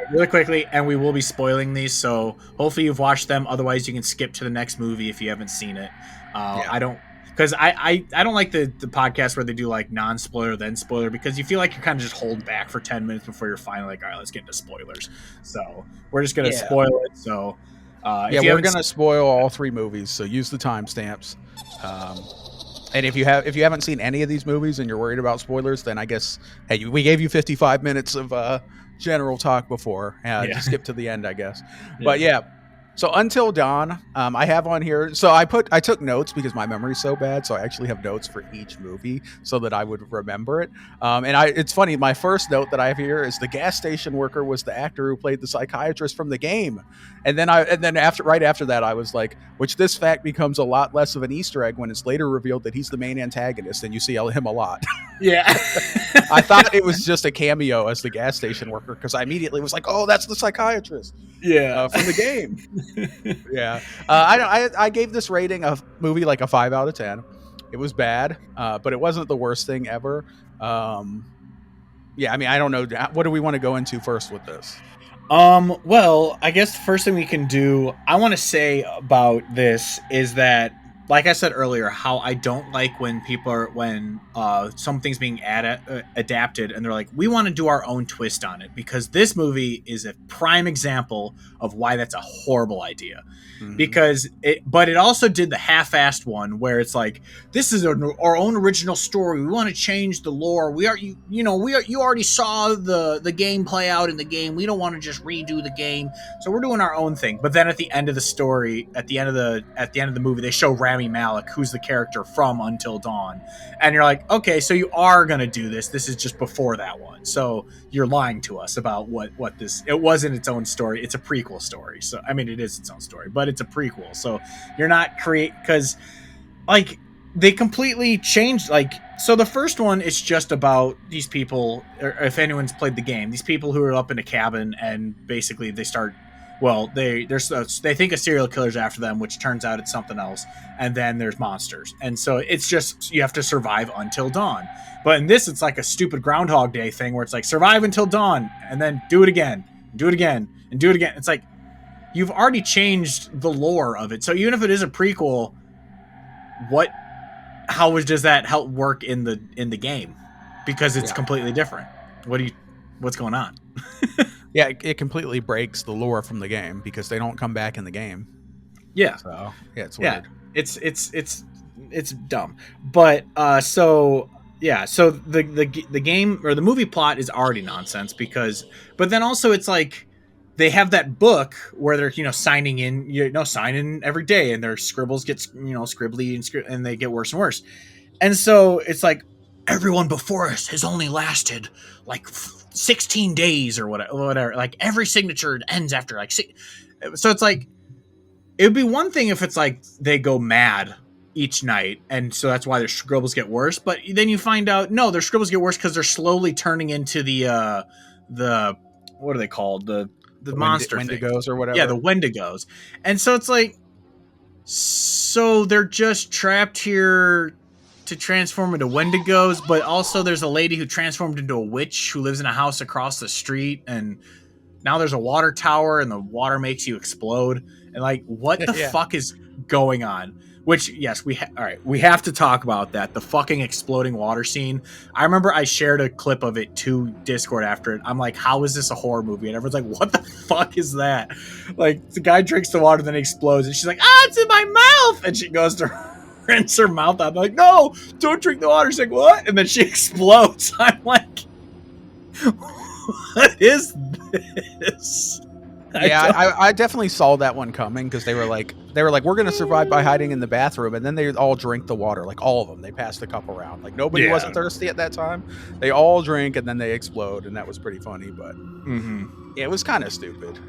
really quickly, and we will be spoiling these, so hopefully you've watched them. Otherwise, you can skip to the next movie if you haven't seen it. I don't like the podcast where they do like non-spoiler then spoiler, because you feel like you're kind of just holding back for 10 minutes before you're finally like, all right, let's get into spoilers. So we're just gonna spoil it. So we're gonna spoil all 3 movies. So use the timestamps. And if you haven't seen any of these movies and you're worried about spoilers, then I guess, hey, we gave you 55 minutes of general talk before. Just skip to the end, I guess. But so Until Dawn, I have on here. So I took notes because my memory's so bad. So I actually have notes for each movie so that I would remember it. It's funny. My first note that I have here is the gas station worker was the actor who played the psychiatrist from the game. And then right after that, I was like, which this fact becomes a lot less of an Easter egg when it's later revealed that he's the main antagonist and you see him a lot. Yeah. I thought it was just a cameo as the gas station worker because I immediately was like, oh, that's the psychiatrist. Yeah. From the game. Yeah. I gave this rating of movie like a 5 out of 10. It was bad, but it wasn't the worst thing ever. I mean, I don't know. What do we want to go into first with this? Well, I guess the first thing we can do, I want to say about this is that, like I said earlier, how I don't like when something's being adapted and they're like, we want to do our own twist on it, because this movie is a prime example of why that's a horrible idea. Mm-hmm. Because it also did the half-assed one where it's like, this is our own original story. We want to change the lore. You already saw the game play out in the game. We don't want to just redo the game, so we're doing our own thing. But then at the end of the story, at the end of the movie, they show Rami Malek, who's the character from Until Dawn, and you're like, okay, so you are gonna do this. This is just before that one, so you're lying to us about what this. It wasn't its own story. It's a prequel story. So I mean, it is its own story, but it's a prequel. So you're not because like they completely changed. Like, so the first one is just about these people, or if anyone's played the game, these people who are up in a cabin and basically they start. Well, they think a serial killer's after them, which turns out it's something else, and then there's monsters, and so it's just you have to survive until dawn. But in this, it's like a stupid Groundhog Day thing where it's like survive until dawn, and then do it again, do it again, and do it again. It's like you've already changed the lore of it. So even if it is a prequel, does that help work in the game? Because it's completely different. What's going on? Yeah, it completely breaks the lore from the game because they don't come back in the game. Yeah. So it's weird. It's dumb. But so the game or the movie plot is already nonsense but then also it's like they have that book where they're signing in every day, and their scribbles get scribbly and they get worse and worse. And so it's like everyone before us has only lasted like 16 days or whatever. Like every signature ends after like 6. So it's like it would be one thing if it's like they go mad each night, and so that's why their scribbles get worse. But then you find out no, their scribbles get worse because they're slowly turning into the what are they called, the monster Wendigos or whatever. Yeah, the Wendigos. And so it's like, so they're just trapped here to transform into Wendigos, but also there's a lady who transformed into a witch who lives in a house across the street, and now there's a water tower and the water makes you explode. And like, what the fuck is going on? Which, yes, we have to talk about that. The fucking exploding water scene. I remember I shared a clip of it to Discord after it. I'm like, how is this a horror movie? And everyone's like, what the fuck is that? Like, the guy drinks the water, then it explodes, and she's like, it's in my mouth! And she goes to rinse her mouth out. I'm like, no, don't drink the water. She's like, what? And then she explodes. I'm like, what is this? Yeah, I definitely saw that one coming because they were like, we're gonna survive by hiding in the bathroom, and then they all drink the water, like all of them. They passed the cup around, like nobody wasn't thirsty at that time. They all drink and then they explode, and that was pretty funny. But it was kind of stupid.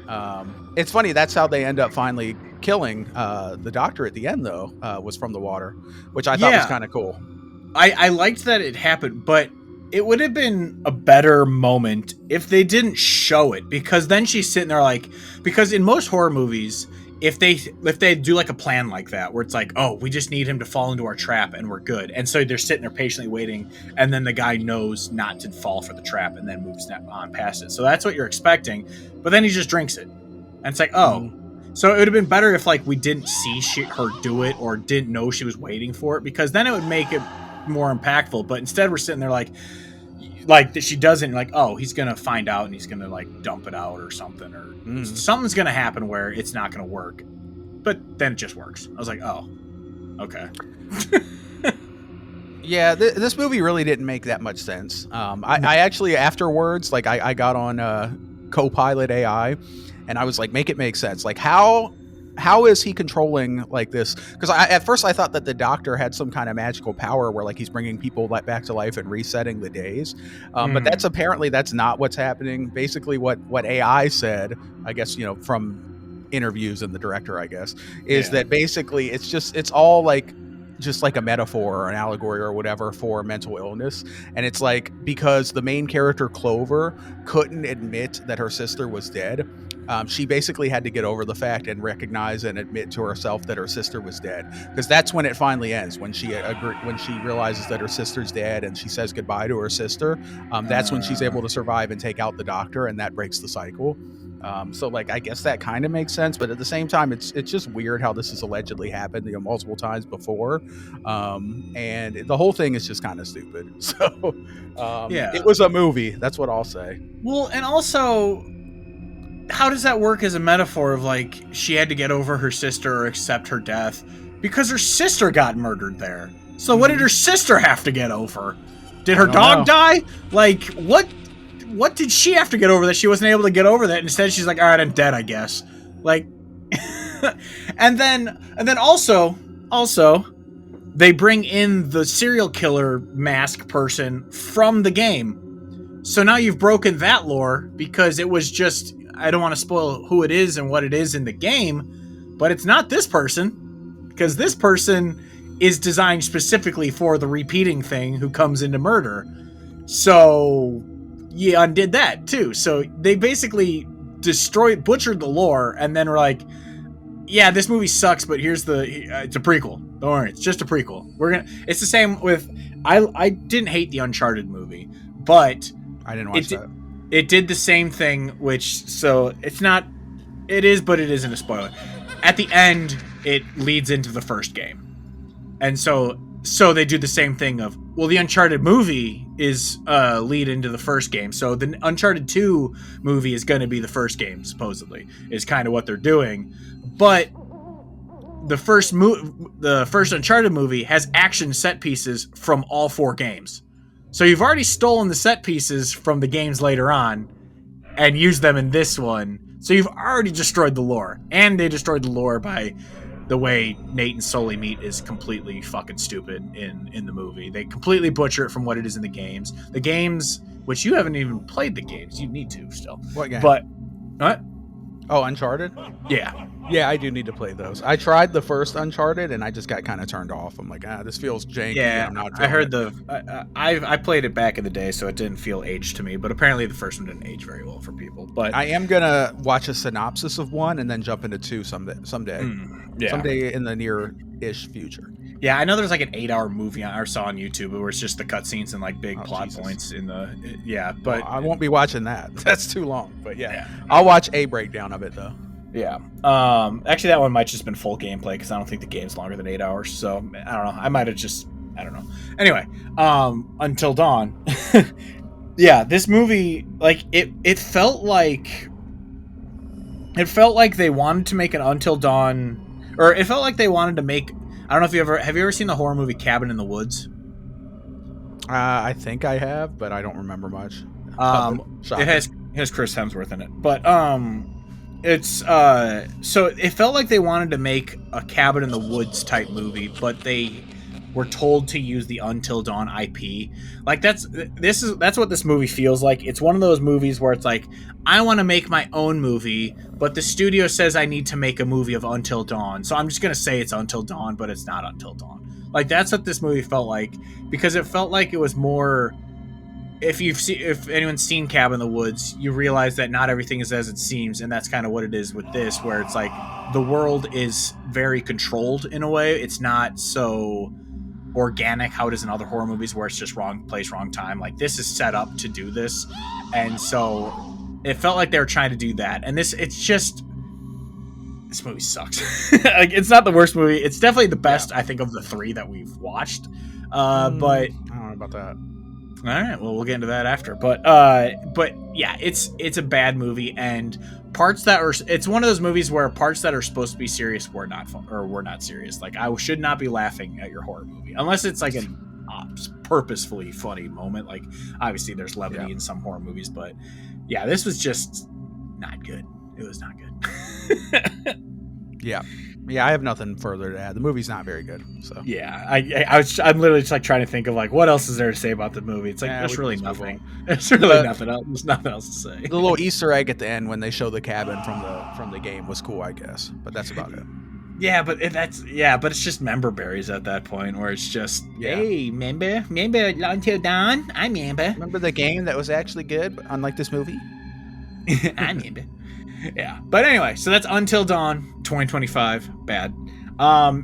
It's funny that's how they end up finally killing the doctor at the end, though. Was from the water, which I thought was kind of cool. I liked that it happened, but it would have been a better moment if they didn't show it, because then she's sitting there like, because in most horror movies, if they do like a plan like that where it's like, oh, we just need him to fall into our trap and we're good, and so they're sitting there patiently waiting, and then the guy knows not to fall for the trap and then moves on past it. So that's what you're expecting, but then he just drinks it, and it's like, oh. So it would have been better if like we didn't see her do it or didn't know she was waiting for it, because then it would make it more impactful. But instead we're sitting there like she doesn't, like, oh, he's gonna find out and he's gonna like dump it out or something, or something's gonna happen where it's not gonna work, but then it just works. I was like, oh, okay. Yeah, this movie really didn't make that much sense. I actually afterwards, like I got on Copilot AI and I was like, make it make sense. Like how is he controlling like this? Because at first I thought that the doctor had some kind of magical power where like he's bringing people back to life and resetting the days. But that's not what's happening. Basically what AI said, I guess, from interviews and the director, I guess, is that basically it's all like just like a metaphor or an allegory or whatever for mental illness. And it's like, because the main character Clover couldn't admit that her sister was dead, she basically had to get over the fact and recognize and admit to herself that her sister was dead, because that's when it finally ends, when she realizes that her sister's dead and she says goodbye to her sister. That's when she's able to survive and take out the doctor, and that breaks the cycle. So like, I guess that kind of makes sense, but at the same time, it's just weird how this has allegedly happened, multiple times before. And the whole thing is just kind of stupid. So it was a movie. That's what I'll say. Well, and also, how does that work as a metaphor of like, she had to get over her sister or accept her death because her sister got murdered there? So what did her sister have to get over? Did her dog die? Like, what did she have to get over that she wasn't able to get over that? Instead, she's like, all right, I'm dead, I guess. Like, and then also, they bring in the serial killer mask person from the game. So now you've broken that lore, because it was just, I don't want to spoil who it is and what it is in the game, but it's not this person, because this person is designed specifically for the repeating thing who comes into murder. So you undid that too. So they basically butchered the lore, and then were like, yeah, this movie sucks, but here's it's a prequel. Don't worry, it's just a prequel. It's the same with, I didn't hate the Uncharted movie, but I didn't watch that. It did the same thing, so it's not, it is, but it isn't a spoiler. At the end, it leads into the first game. And so they do the same thing of, well, the Uncharted movie is lead into the first game. So the Uncharted 2 movie is going to be the first game, supposedly, is kind of what they're doing. But the first Uncharted movie has action set pieces from all 4 games. So you've already stolen the set pieces from the games later on and used them in this one. So you've already destroyed the lore. And they destroyed the lore by the way Nate and Sully meet is completely fucking stupid in the movie. They completely butcher it from what it is in the games. The games, which you haven't even played the games. You need to still. What game? But, what? Oh, Uncharted? Yeah. Yeah, I do need to play those. I tried the first Uncharted and I just got kind of turned off. I'm like, this feels janky. Yeah, I'm not I heard I played it back in the day, so it didn't feel aged to me. But apparently the first one didn't age very well for people. But I am gonna watch a synopsis of 1 and then jump into 2 someday. Someday in the near-ish future. Yeah, I know there's like an 8-hour movie I saw on YouTube where it's just the cutscenes and like big plot points in the but I won't be watching that. That's too long. But yeah, I'll watch a breakdown of it though. Yeah. Actually, that one might just been full gameplay, because I don't think the game's longer than 8 hours. So I don't know. I might have just, I don't know. Anyway, Until Dawn. Yeah, this movie, like it felt like they wanted to make an Until Dawn, or it felt like they wanted to make. I don't know if have you ever seen the horror movie Cabin in the Woods? I think I have, but I don't remember much. It has Chris Hemsworth in it, but it's so it felt like they wanted to make a cabin in the woods type movie, but they were told to use the Until Dawn IP. Like that's what this movie feels like. It's one of those movies where it's like, I want to make my own movie, but the studio says I need to make a movie of Until Dawn, so I'm just gonna say it's Until Dawn, but it's not Until Dawn. Like that's what this movie felt like, because it felt like it was more. If anyone's seen Cabin in the Woods, you realize that not everything is as it seems, and that's kind of what it is with this, where it's like the world is very controlled in a way. It's not so organic how it is in other horror movies where it's just wrong place, wrong time. Like this is set up to do this, and so it felt like they were trying to do that. And this movie sucks. Like it's not the worst movie. It's definitely the best, I think, of the three that we've watched. But I don't know about that. All right, well, we'll get into that after. But yeah, it's a bad movie, and it's one of those movies where parts that are supposed to be serious were not fun, or were not serious. Like I should not be laughing at your horror movie unless it's like a purposefully funny moment. Like obviously there's levity in some horror movies, but yeah, this was just not good. It was not good. Yeah, I have nothing further to add. The movie's not very good. So yeah, I'm literally just like trying to think of like what else is there to say about the movie. It's like there's really nothing. There's really nothing else. There's nothing else to say. The little Easter egg at the end when they show the cabin from the game was cool, I guess. But that's about it. Yeah, but it's just member berries at that point, where it's just hey, member Until Dawn. I member. Remember the game that was actually good, but unlike this movie. I member. Yeah, but anyway, so that's Until Dawn 2025. Bad.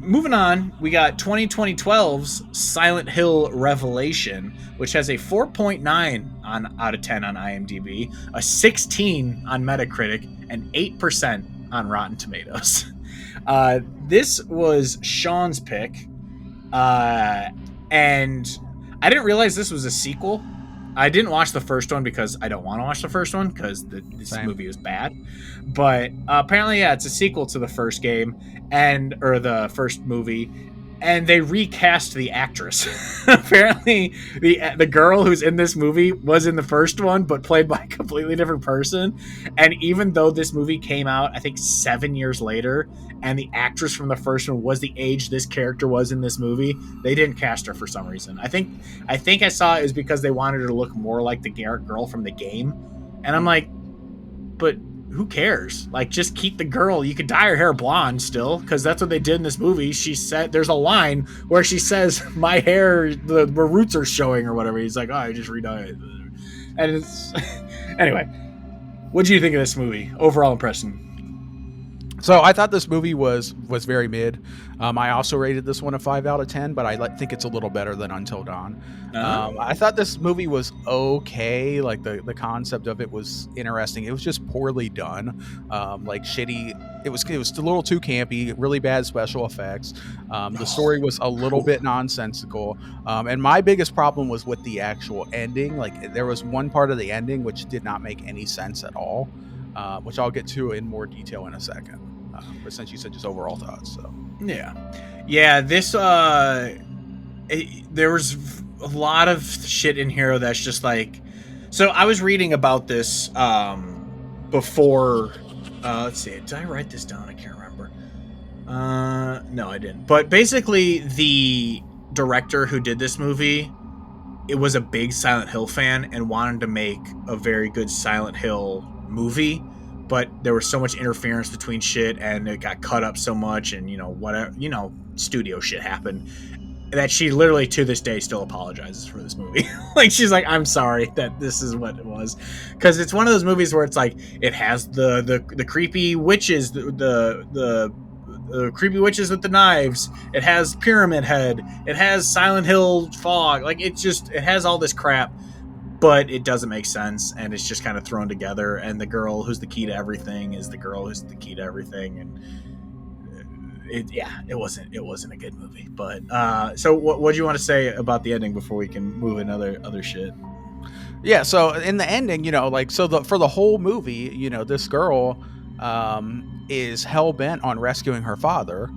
Moving on, we got 2012's Silent Hill Revelation, which has a 4.9 out of 10 on IMDb, a 16 on Metacritic, and 8% on Rotten Tomatoes. This was Sean's pick, and I didn't realize this was a sequel. I didn't watch the first one because I don't want to watch the first one because this movie is bad. But apparently, it's a sequel to the first game or the first movie, and they recast the actress. Apparently, the girl who's in this movie was in the first one, but played by a completely different person. And even though this movie came out, I think 7 years later, and the actress from the first one was the age this character was in this movie, they didn't cast her for some reason. I think I saw it was because they wanted her to look more like the girl from the game. And I'm like, but who cares? Like, just keep the girl. You could dye her hair blonde still, because that's what they did in this movie. She said, there's a line where she says, my hair, the roots are showing or whatever. He's like, oh, I just re-dye it. And it's anyway. What do you think of this movie? Overall impression? So I thought this movie was very mid. I also rated this one a 5 out of 10, but I think it's a little better than Until Dawn. I thought this movie was okay. Like the concept of it was interesting. It was just poorly done. Like shitty. It was a little too campy. Really bad special effects. The story was a little bit nonsensical. And my biggest problem was with the actual ending. Like there was one part of the ending which did not make any sense at all, which I'll get to in more detail in a second. But since you said just overall thoughts, so yeah, this there was a lot of shit in here that's just like. So I was reading about this before. Let's see, did I write this down? I can't remember. No, I didn't. But basically, the director who did this movie, it was a big Silent Hill fan and wanted to make a very good Silent Hill movie. But there was so much interference between shit, and it got cut up so much, and whatever, studio shit happened, that she literally to this day still apologizes for this movie. Like she's like, I'm sorry that this is what it was, because it's one of those movies where it's like it has the creepy witches, the creepy witches with the knives. It has Pyramid Head. It has Silent Hill fog. Like it has all this crap. But it doesn't make sense, and it's just kind of thrown together. And the girl who's the key to everything is the girl who's the key to everything, and it wasn't a good movie. But so what do you want to say about the ending before we can move in other shit? Yeah, so in the ending, for the whole movie, this girl is hell bent on rescuing her father.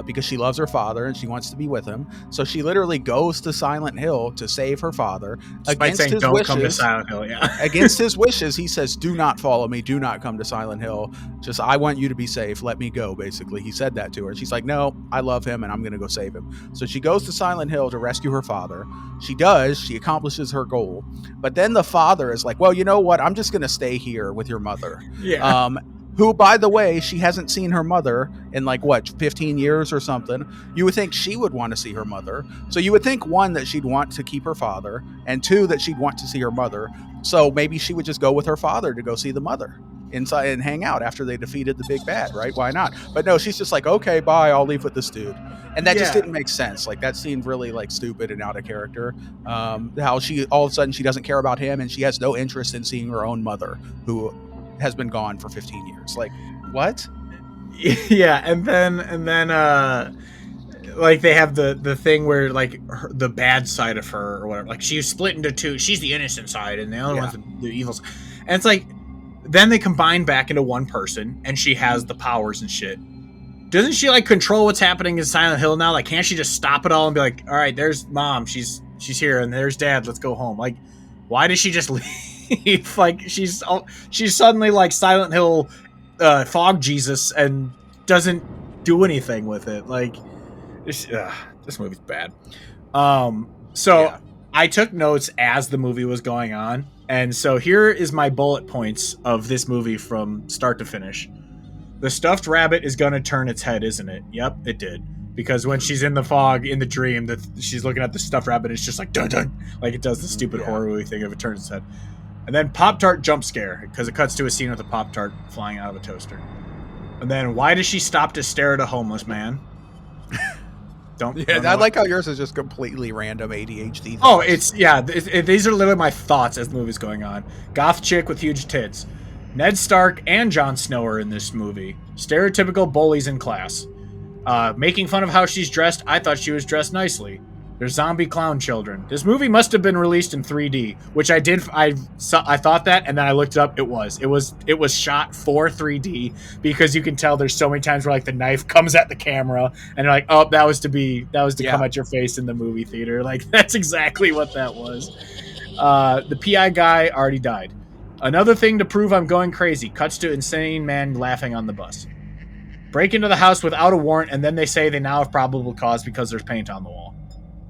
because she loves her father and she wants to be with him. So she literally goes to Silent Hill to save her father against his Don't wishes. come to Silent Hill, yeah. Against his wishes, he says, "Do not follow me. Do not come to Silent Hill. Just, I want you to be safe. Let me go." Basically, he said that to her. She's like, "No, I love him, and I'm going to go save him." So she goes to Silent Hill to rescue her father. She does. She accomplishes her goal. But then the father is like, "Well, you know what? I'm just going to stay here with your mother." Yeah. Who, by the way, she hasn't seen her mother in 15 years or something. You would think she would want to see her mother. So you would think, one, that she'd want to keep her father, and two, that she'd want to see her mother. So maybe she would just go with her father to go see the mother inside and hang out after they defeated the big bad, right? Why not? But no, she's just like, "Okay, bye, I'll leave with this dude." And that just didn't make sense. That seemed really stupid and out of character. How she, all of a sudden, she doesn't care about him, and she has no interest in seeing her own mother, who has been gone for 15 years. What? Yeah, and then they have the thing where the bad side of her or whatever, she's split into two. She's the innocent side and the other one's the evil side. And it's then they combine back into one person and she has the powers and shit. Doesn't she control what's happening in Silent Hill now? Can't she just stop it all and be like, "All right, there's mom, she's here, and there's dad, let's go home"? Why does she just leave? She's suddenly Silent Hill fog Jesus and doesn't do anything with it. This movie's bad. I took notes as the movie was going on, and so here is my bullet points of this movie from start to finish. The stuffed rabbit is gonna turn its head, isn't it? Yep, it did. Because when she's in the fog in the dream, that she's looking at the stuffed rabbit, it's just dun dun, it does the stupid horror movie thing if it turns its head. And then Pop-Tart jump scare, because it cuts to a scene with a Pop-Tart flying out of a toaster. And then why does she stop to stare at a homeless man? I like how yours is just completely random ADHD. Oh, these are literally my thoughts as the movie's going on. Goth chick with huge tits. Ned Stark and Jon Snow are in this movie. Stereotypical bullies in class. Making fun of how she's dressed. I thought she was dressed nicely. There's zombie clown children. This movie must have been released in 3D, which I did. I thought that, and then I looked it up. It was shot for 3D because you can tell there's so many times where the knife comes at the camera, and you're like, "Oh, that was to come at your face in the movie theater." That's exactly what that was. The PI guy already died. Another thing to prove I'm going crazy. Cuts to insane man laughing on the bus. Break into the house without a warrant, and then they say they now have probable cause because there's paint on the wall.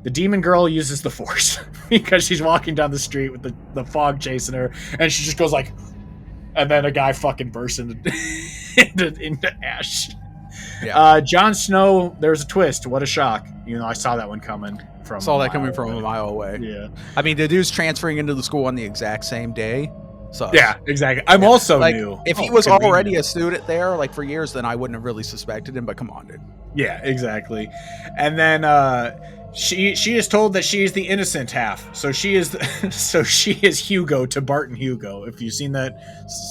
The demon girl uses the force because she's walking down the street with the fog chasing her, and she just goes and then a guy fucking bursts into ash. Yeah. Jon Snow, there's a twist. What a shock. I saw that one coming from a mile away. Yeah. I mean, the dude's transferring into the school on the exact same day. So yeah, exactly. I'm also new. If he was already a student there for years, then I wouldn't have really suspected him, but come on, dude. Yeah, exactly. And then she is told that she is the innocent half. So she is Hugo to Bart and Hugo. If you've seen that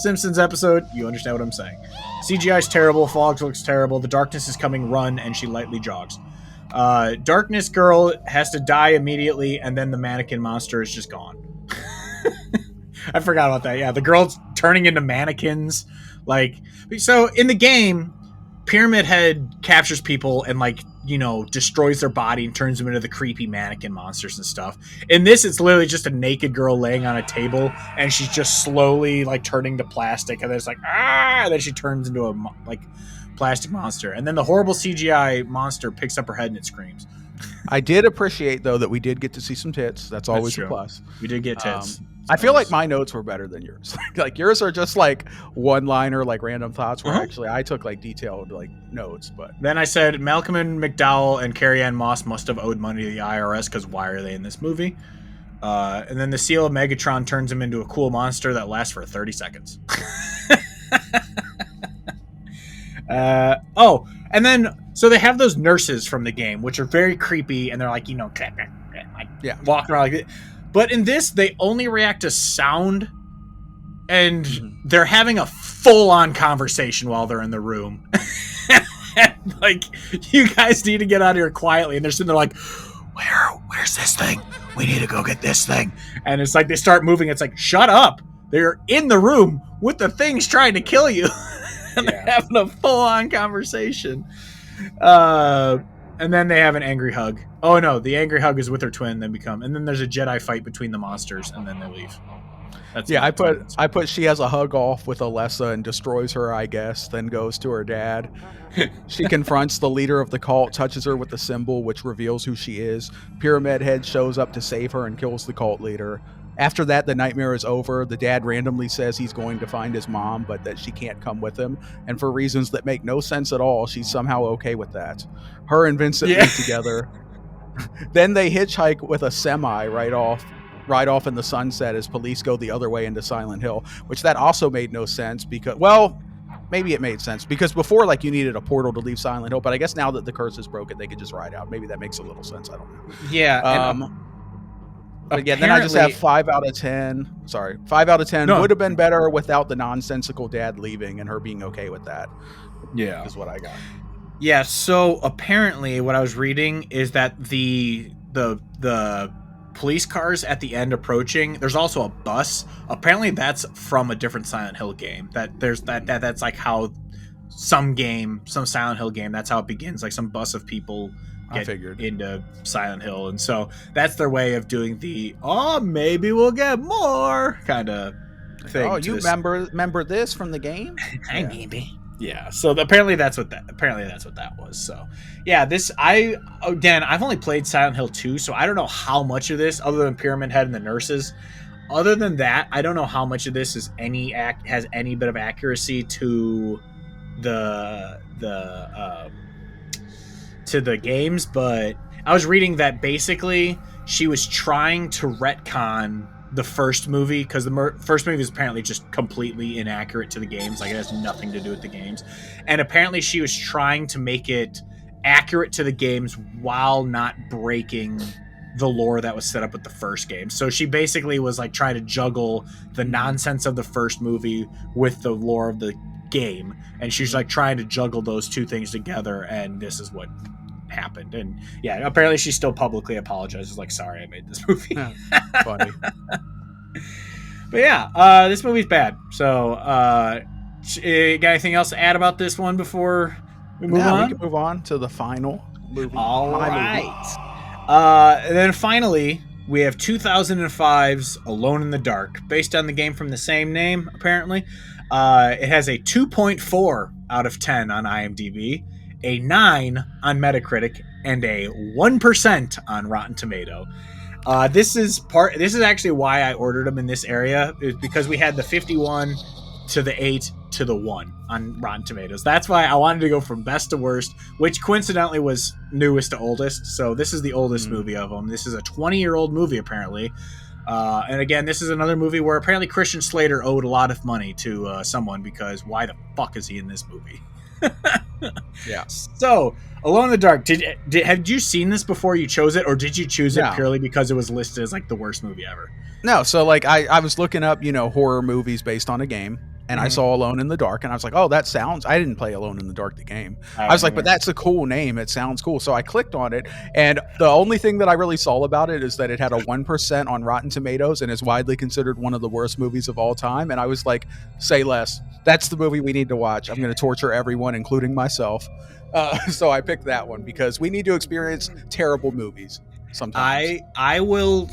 Simpsons episode, you understand what I'm saying. CGI's terrible, fog looks terrible, the darkness is coming, run, and she lightly jogs. Darkness girl has to die immediately, and then the mannequin monster is just gone. I forgot about that. Yeah, the girl's turning into mannequins. So in the game, Pyramid Head captures people and destroys their body and turns them into the creepy mannequin monsters and stuff. In this, it's literally just a naked girl laying on a table, and she's just slowly turning to plastic, and then it's and then she turns into a plastic monster, and then the horrible CGI monster picks up her head and it screams. I did appreciate though that we did get to see some tits. That's always a plus. We did get tits. I feel like my notes were better than yours. Yours are just one-liner, random thoughts. Where actually I took detailed notes. But then I said Malcolm and McDowell and Carrie Ann Moss must have owed money to the IRS because why are they in this movie? And then the seal of Megatron turns him into a cool monster that lasts for 30 seconds. And then so they have those nurses from the game, which are very creepy, and they're walking around that. But in this, they only react to sound, and they're having a full-on conversation while they're in the room. You guys need to get out of here quietly. And they're sitting there where's this thing? We need to go get this thing. And it's they start moving. It's shut up. They're in the room with the things trying to kill you. And they're having a full-on conversation. And then they have an angry hug. Oh no, the angry hug is with her twin. And then there's a Jedi fight between the monsters, and then they leave. I put she has a hug off with Alessa and destroys her, I guess, then goes to her dad. She confronts the leader of the cult, touches her with the symbol, which reveals who she is. Pyramid Head shows up to save her and kills the cult leader. After that, the nightmare is over. The dad randomly says he's going to find his mom, but that she can't come with him. And for reasons that make no sense at all, she's somehow okay with that. Her and Vincent leave together. Then they hitchhike with a semi right off in the sunset as police go the other way into Silent Hill, which that also made no sense because, well, maybe it made sense because before, like, you needed a portal to leave Silent Hill, but I guess now that the curse is broken, they could just ride out. Maybe that makes a little sense. I don't know. Yeah. But yeah, then I just have 5 out of 10. Sorry, 5 out of 10 would have been better without the nonsensical dad leaving and her being okay with that. Yeah, is what I got. Yeah. So apparently, what I was reading is that the police cars at the end approaching. There's also a bus. Apparently, that's from a different Silent Hill game. That's like how some Silent Hill game. That's how it begins. Like some bus of people get into Silent Hill, and so that's their way of doing the maybe we'll get more kind of thing. Oh, you remember this from the game? Maybe. Yeah. So apparently that's what that was. So yeah, I've only played Silent Hill 2, so I don't know how much of this, other than Pyramid Head and the nurses. Other than that, I don't know how much of this has any bit of accuracy to the games, but I was reading that basically she was trying to retcon the first movie because the first movie is apparently just completely inaccurate to the games. Like, it has nothing to do with the games, and apparently she was trying to make it accurate to the games while not breaking the lore that was set up with the first game. So she basically was like trying to juggle the nonsense of the first movie with the lore of the game, and she's like trying to juggle those two things together, and this is what happened. And yeah, apparently she still publicly apologizes, like, sorry I made this movie. Funny. But yeah, this movie's bad. So got anything else to add about this one before we move on? We can move on to the final movie. All right. And then finally we have 2005's Alone in the Dark, based on the game from the same name. Apparently it has a 2.4 out of 10 on IMDb, a 9 on Metacritic, and a 1% on Rotten Tomato. This is actually why I ordered them in this area, is because we had the 51 to the 8 to the 1 on Rotten Tomatoes. That's why I wanted to go from best to worst, which coincidentally was newest to oldest. So this is the oldest movie of them. This is a 20-year-old movie, apparently. And again, this is another movie where apparently Christian Slater owed a lot of money to someone, because why the fuck is he in this movie? Yeah. So, Alone in the Dark, had you seen this before you chose it, or did you choose it purely because it was listed as like the worst movie ever? No, so like I was looking up, horror movies based on a game, and I saw Alone in the Dark, and I was like, oh, that sounds... I didn't play Alone in the Dark, the game. I was like, but that's a cool name. It sounds cool. So I clicked on it, and the only thing that I really saw about it is that it had a 1% on Rotten Tomatoes and is widely considered one of the worst movies of all time. And I was like, say less. That's the movie we need to watch. I'm going to torture everyone, including myself. So I picked that one because we need to experience terrible movies sometimes. I will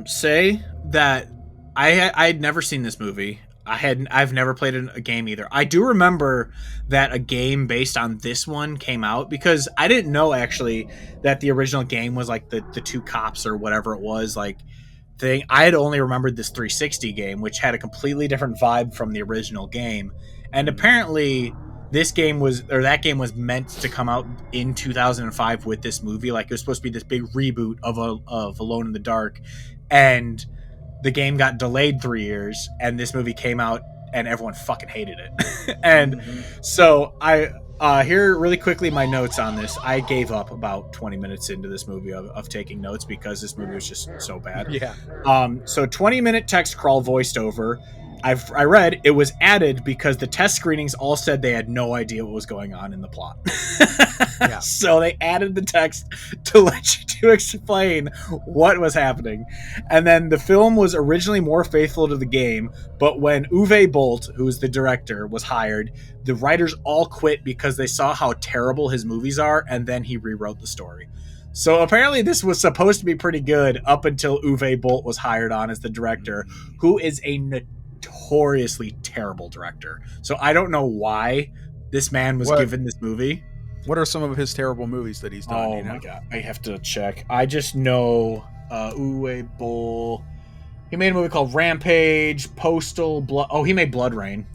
say that I had never seen this movie. I've never played a game either. I do remember that a game based on this one came out, because I didn't know actually that the original game was like the two cops or whatever it was like thing. I had only remembered this 360 game, which had a completely different vibe from the original game. And apparently that game was meant to come out in 2005 with this movie. Like, it was supposed to be this big reboot of Alone in the Dark, and the game got delayed 3 years, and this movie came out and everyone fucking hated it. And so here really quickly my notes on this. I gave up about 20 minutes into this movie of taking notes because this movie was just so bad. Yeah. So 20-minute text crawl voiced over. I read it was added because the test screenings all said they had no idea what was going on in the plot. Yeah. So they added the text to explain what was happening. And then the film was originally more faithful to the game, but when Uwe Boll, who is the director, was hired, the writers all quit because they saw how terrible his movies are, and then he rewrote the story. So apparently this was supposed to be pretty good up until Uwe Boll was hired on as the director, who is a notoriously terrible director. So I don't know why this man was given this movie. What are some of his terrible movies that he's done? Oh my god, I have to check. I just know Uwe Boll. He made a movie called Rampage, Postal, Blood. Oh, he made Blood Rain.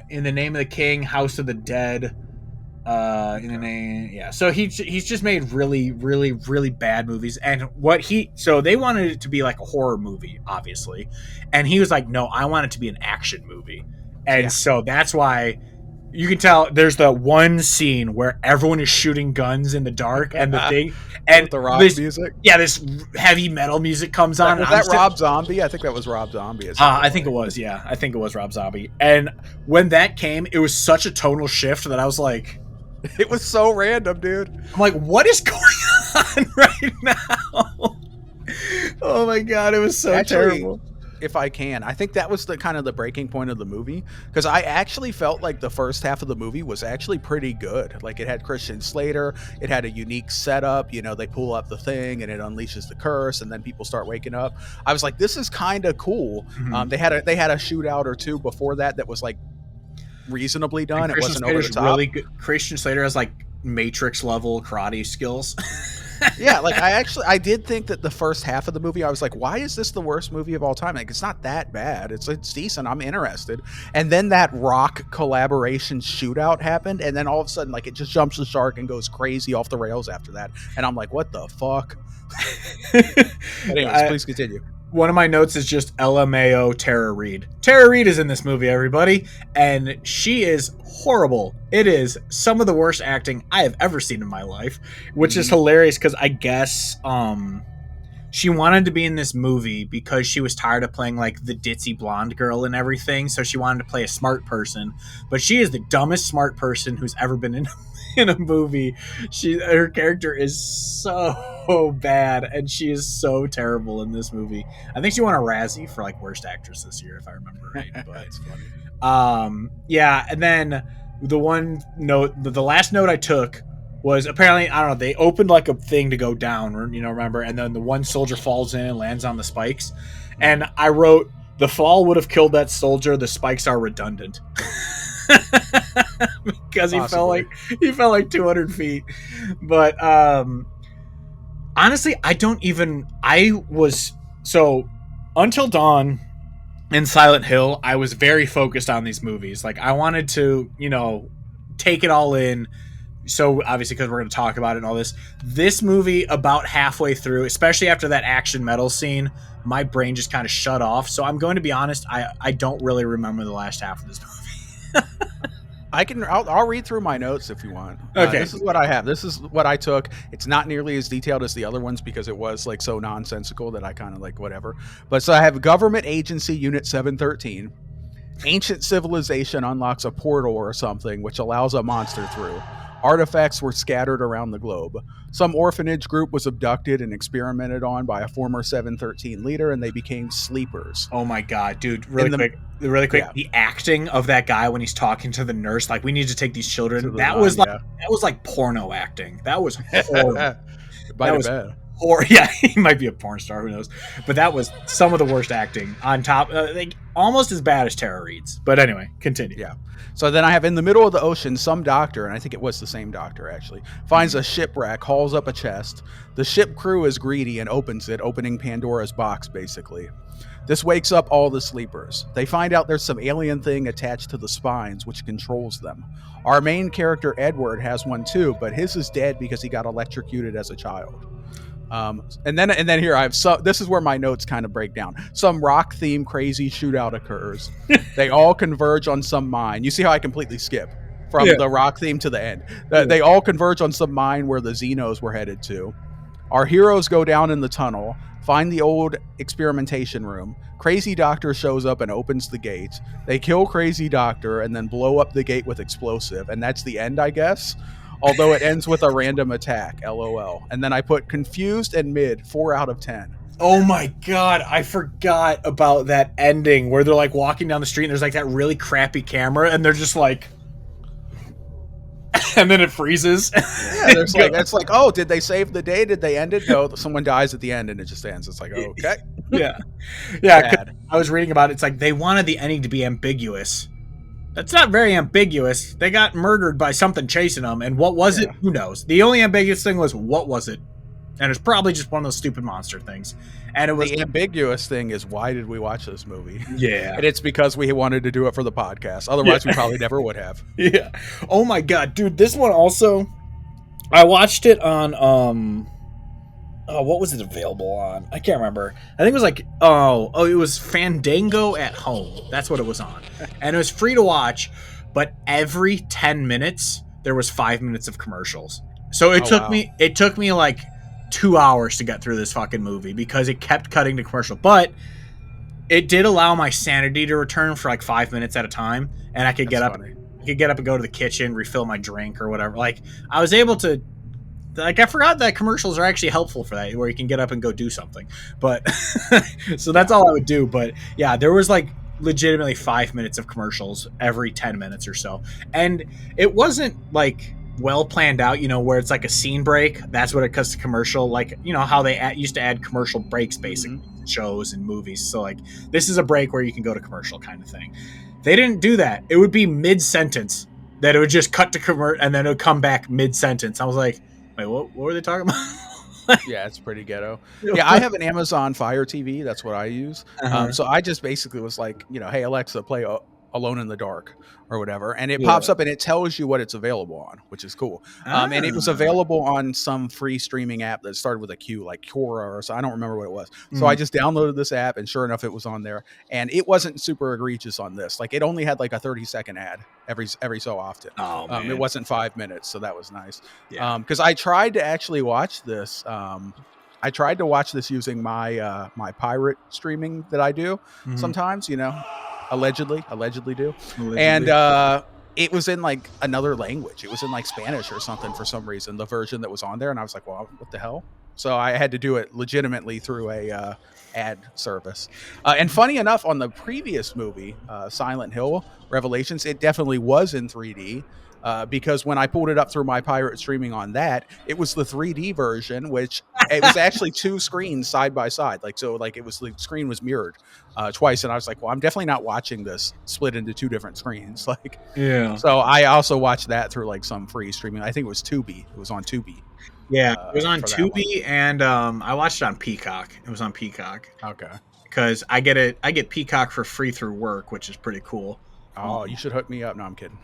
In the Name of the King, House of the Dead. In the name, yeah. So he's just made really, really, really bad movies. And so they wanted it to be like a horror movie, obviously, and he was like, "No, I want it to be an action movie." And so that's why. You can tell there's the one scene where everyone is shooting guns in the dark and the thing and the rock music. Yeah, this heavy metal music comes on. Was that Rob Zombie? I think that was Rob Zombie. I think it was, yeah. I think it was Rob Zombie. And when that came, it was such a tonal shift that I was like, it was so random, dude. I'm like, what is going on right now? Oh my god, it was so terrible. If I can, I think that was the kind of the breaking point of the movie, because I actually felt like the first half of the movie was actually pretty good. Like, it had Christian Slater, it had a unique setup. You know, they pull up the thing and it unleashes the curse, and then people start waking up. I was like, this is kind of cool. Mm-hmm. They had a shootout or two before that was like reasonably done. It wasn't over the top. Really good. Christian Slater has like Matrix level karate skills. Yeah, like I did think that the first half of the movie, I was like, why is this the worst movie of all time? Like, it's not that bad. It's decent. I'm interested. And then that rock collaboration shootout happened, and then all of a sudden, like, it just jumps the shark and goes crazy off the rails after that. And I'm like, what the fuck? Anyways, please continue. One of my notes is just LMAO Tara Reid. Tara Reid is in this movie, everybody, and she is horrible. It is some of the worst acting I have ever seen in my life, which is hilarious because I guess she wanted to be in this movie because she was tired of playing like the ditzy blonde girl and everything, so she wanted to play a smart person, but she is the dumbest smart person who's ever been in a movie. Her character is so bad, and she is so terrible in this movie. I think she won a Razzie for like worst actress this year, if I remember right. But that's funny. Yeah, and then the last note I took was apparently, I don't know, they opened like a thing to go down, remember, and then the one soldier falls in and lands on the spikes, and I wrote, the fall would have killed that soldier, the spikes are redundant. Because he fell like 200 feet. But honestly, Until Dawn and Silent Hill, I was very focused on these movies. Like, I wanted to, take it all in. So obviously, because we're going to talk about it and all this movie, about halfway through, especially after that action metal scene, my brain just kind of shut off. So I'm going to be honest, I don't really remember the last half of this movie. I'll read through my notes if you want. Okay. This is what I have. This is what I took. It's not nearly as detailed as the other ones because it was like so nonsensical that I kind of like whatever. But so I have Government Agency Unit 713. Ancient civilization unlocks a portal or something which allows a monster through. Artifacts were scattered around the globe. Some orphanage group was abducted and experimented on by a former 713 leader, and they became sleepers. Oh my god, dude! Really quick. Yeah. The acting of that guy when he's talking to the nurse, like, we need to take these children. That was like porno acting. That was horrible. That was bad. Yeah, he might be a porn star. Who knows? But that was some of the worst acting on top. Like, almost as bad as Tara Reid's. But anyway, continue. Yeah. So then I have, in the middle of the ocean, some doctor, and I think it was the same doctor actually, finds a shipwreck, hauls up a chest. The ship crew is greedy and opens it, opening Pandora's box, basically. This wakes up all the sleepers. They find out there's some alien thing attached to the spines, which controls them. Our main character, Edward, has one too, but his is dead because he got electrocuted as a child. And then here I have this is where my notes kind of break down. Some rock themed crazy shootout occurs. They all converge on some mine. You see how I completely skip from the rock theme to the end. They all converge on some mine where the Xenos were headed to. Our heroes go down in the tunnel, find the old experimentation room. Crazy Doctor shows up and opens the gate. They kill Crazy Doctor and then blow up the gate with explosive, and that's the end, I guess. although it ends with a random attack, LOL. And then I put confused and mid, 4 out of 10. Oh my god, I forgot about that ending where they're like walking down the street and there's like that really crappy camera and they're just like and then it freezes. Yeah, there's like it's like, oh, did they save the day? Did they end it? No, someone dies at the end and it just ends. It's like, okay. Yeah. Yeah, I was reading about it. It's like they wanted the ending to be ambiguous. That's not very ambiguous. They got murdered by something chasing them, and what was it? Who knows? The only ambiguous thing was what was it? And it's probably just one of those stupid monster things. And it was the ambiguous thing is, why did we watch this movie? Yeah. And it's because we wanted to do it for the podcast. Otherwise, we probably never would have. Yeah. Oh my god, dude, this one also, I watched it on what was it available on? I can't remember. I think it was like it was Fandango at Home. That's what it was on. And it was free to watch, but every 10 minutes there was 5 minutes of commercials. So it took me like 2 hours to get through this fucking movie because it kept cutting to commercial. But it did allow my sanity to return for like 5 minutes at a time, and I could get up and go to the kitchen, refill my drink or whatever. Like I was able to, like, I forgot that commercials are actually helpful for that, where you can get up and go do something. But so that's all I would do. But yeah, there was like legitimately 5 minutes of commercials every 10 minutes or so, and it wasn't like well planned out, you know, where it's like a scene break. That's what it cuts to commercial, like, you know how they used to add commercial breaks basically in shows and movies. So like this is a break where you can go to commercial kind of thing. They didn't do that. It would be mid-sentence that it would just cut to commercial and then it would come back mid-sentence. I was like, wait, what were they talking about? Yeah, it's pretty ghetto. Yeah, I have an Amazon Fire TV. That's what I use. So I just basically was like, you know, hey, Alexa, play Alone in the Dark or whatever. And it pops up and it tells you what it's available on, which is cool. And it was available on some free streaming app that started with a Q, like Quora or so. I don't remember what it was. So I just downloaded this app and sure enough, it was on there. And it wasn't super egregious on this. Like it only had like a 30-second ad every so often. Oh, man. It wasn't 5 minutes. So that was nice. Yeah. Because I tried to actually watch this. I tried to watch this using my my pirate streaming that I do sometimes, you know, allegedly do. And it was in like another language. It was in like Spanish or something for some reason, the version that was on there. And I was like, well, what the hell? So I had to do it legitimately through a ad service. And funny enough, on the previous movie, Silent Hill Revelations, it definitely was in 3D. Because when I pulled it up through my pirate streaming on that, it was the 3D version, which it was actually two screens side by side. Like, so like it was, the screen was mirrored twice. And I was like, well, I'm definitely not watching this split into two different screens. Like, yeah. So I also watched that through like some free streaming. I think it was Tubi. It was on Tubi. Yeah, it was on Tubi, and I watched it on Peacock. It was on Peacock. Okay. Because I get Peacock for free through work, which is pretty cool. Oh, you should hook me up. No, I'm kidding.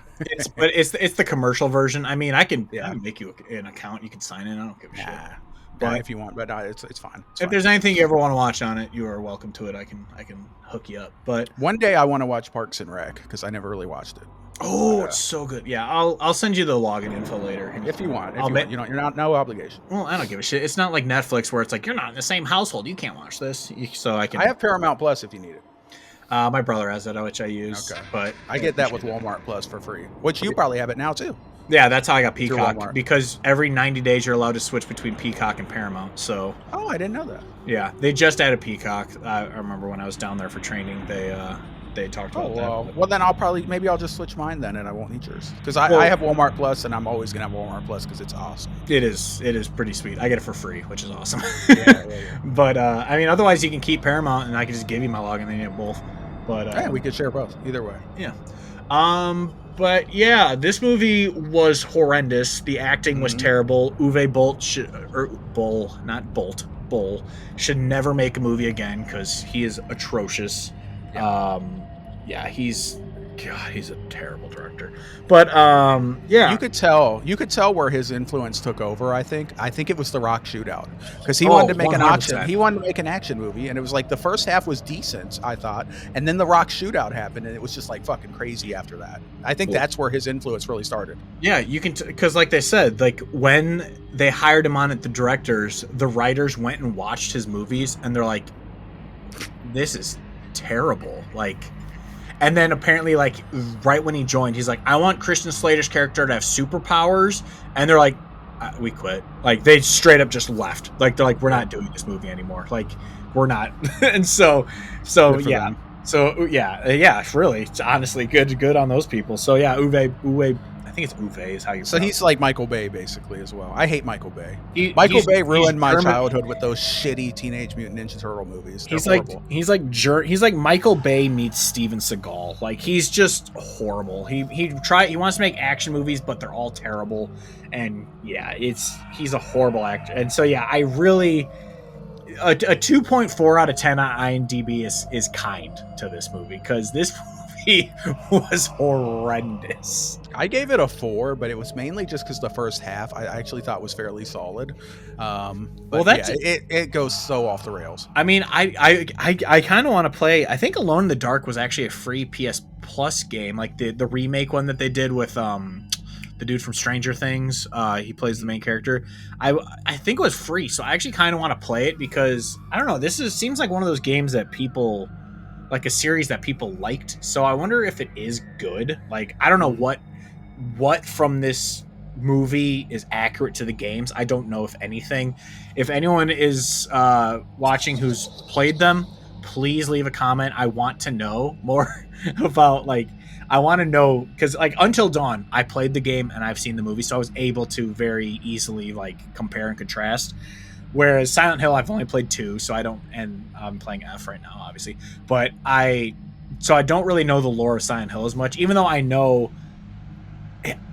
But it's the commercial version. I mean, I can make you an account. You can sign in. I don't give a shit. But if you want, but it's fine. If there's anything you ever want to watch on it, you are welcome to it. I can hook you up. But one day I want to watch Parks and Rec because I never really watched it. Oh, it's so good. Yeah, I'll send you the login info later if you want. You're not no obligation. Well, I don't give a shit. It's not like Netflix where it's like you're not in the same household. You can't watch this. I have Paramount Plus if you need it. My brother has that, which I use. Okay. But I get that with Walmart Plus for free, which you probably have it now too. Yeah, that's how I got Peacock, because every 90 days you're allowed to switch between Peacock and Paramount. So. Oh, I didn't know that. Yeah, they just added Peacock. I remember when I was down there for training, they talked about that. Well, then I'll just switch mine then, and I won't need yours because I have Walmart Plus, and I'm always gonna have Walmart Plus because it's awesome. It is pretty sweet. I get it for free, which is awesome. Yeah. But I mean, otherwise you can keep Paramount, and I can just give you my login, and then you have both. But we could share both either way. Yeah. But yeah, this movie was horrendous. The acting was terrible. Uwe Boll should never make a movie again because he is atrocious. Yeah. He's a terrible director. But yeah, you could tell where his influence took over. I think it was the Rock Shootout because he wanted to make 100%. He wanted to make an action movie, and it was like the first half was decent, I thought, and then the Rock Shootout happened, and it was just like fucking crazy after that. I think that's where his influence really started. Yeah, you can because like they said, like when they hired him on at the directors, the writers went and watched his movies, and they're like, "This is terrible." Like. And then apparently, like, right when he joined, he's like, I want Christian Slater's character to have superpowers. And they're like, we quit. Like, they straight up just left. Like, they're like, we're not doing this movie anymore. Like, we're not. And so yeah. Them. So yeah, really, it's honestly good on those people. So yeah, Uwe, I think it's Uwe is how you. So he's like Michael Bay basically as well. I hate Michael Bay. He- Michael he's- Bay ruined he's my German- childhood with those shitty Teenage Mutant Ninja Turtle movies. They're horrible. He's like Michael Bay meets Steven Seagal. Like, he's just horrible. He wants to make action movies, but they're all terrible. And yeah, he's a horrible actor. And so yeah, I really. A 2.4 out of 10 on IMDb is kind to this movie, because this movie was horrendous. I gave it a 4, but it was mainly just because the first half I actually thought was fairly solid. But that's it goes so off the rails. I mean, I kind of want to play. I think Alone in the Dark was actually a free PS Plus game, like the remake one that they did with the dude from Stranger Things. He plays the main character. I think it was free, so I actually kind of want to play it, because I don't know. Seems like one of those games that people, like a series that people liked. So I wonder if it is good. Like, I don't know what from this movie is accurate to the games. I don't know if anything. If anyone is watching who's played them, please leave a comment. I want to know more about, like, I want to know, because like Until Dawn, I played the game and I've seen the movie, so I was able to very easily like compare and contrast. Whereas Silent Hill, I've only played 2, so I don't, and I'm playing F right now, obviously. But I don't really know the lore of Silent Hill as much, even though I know.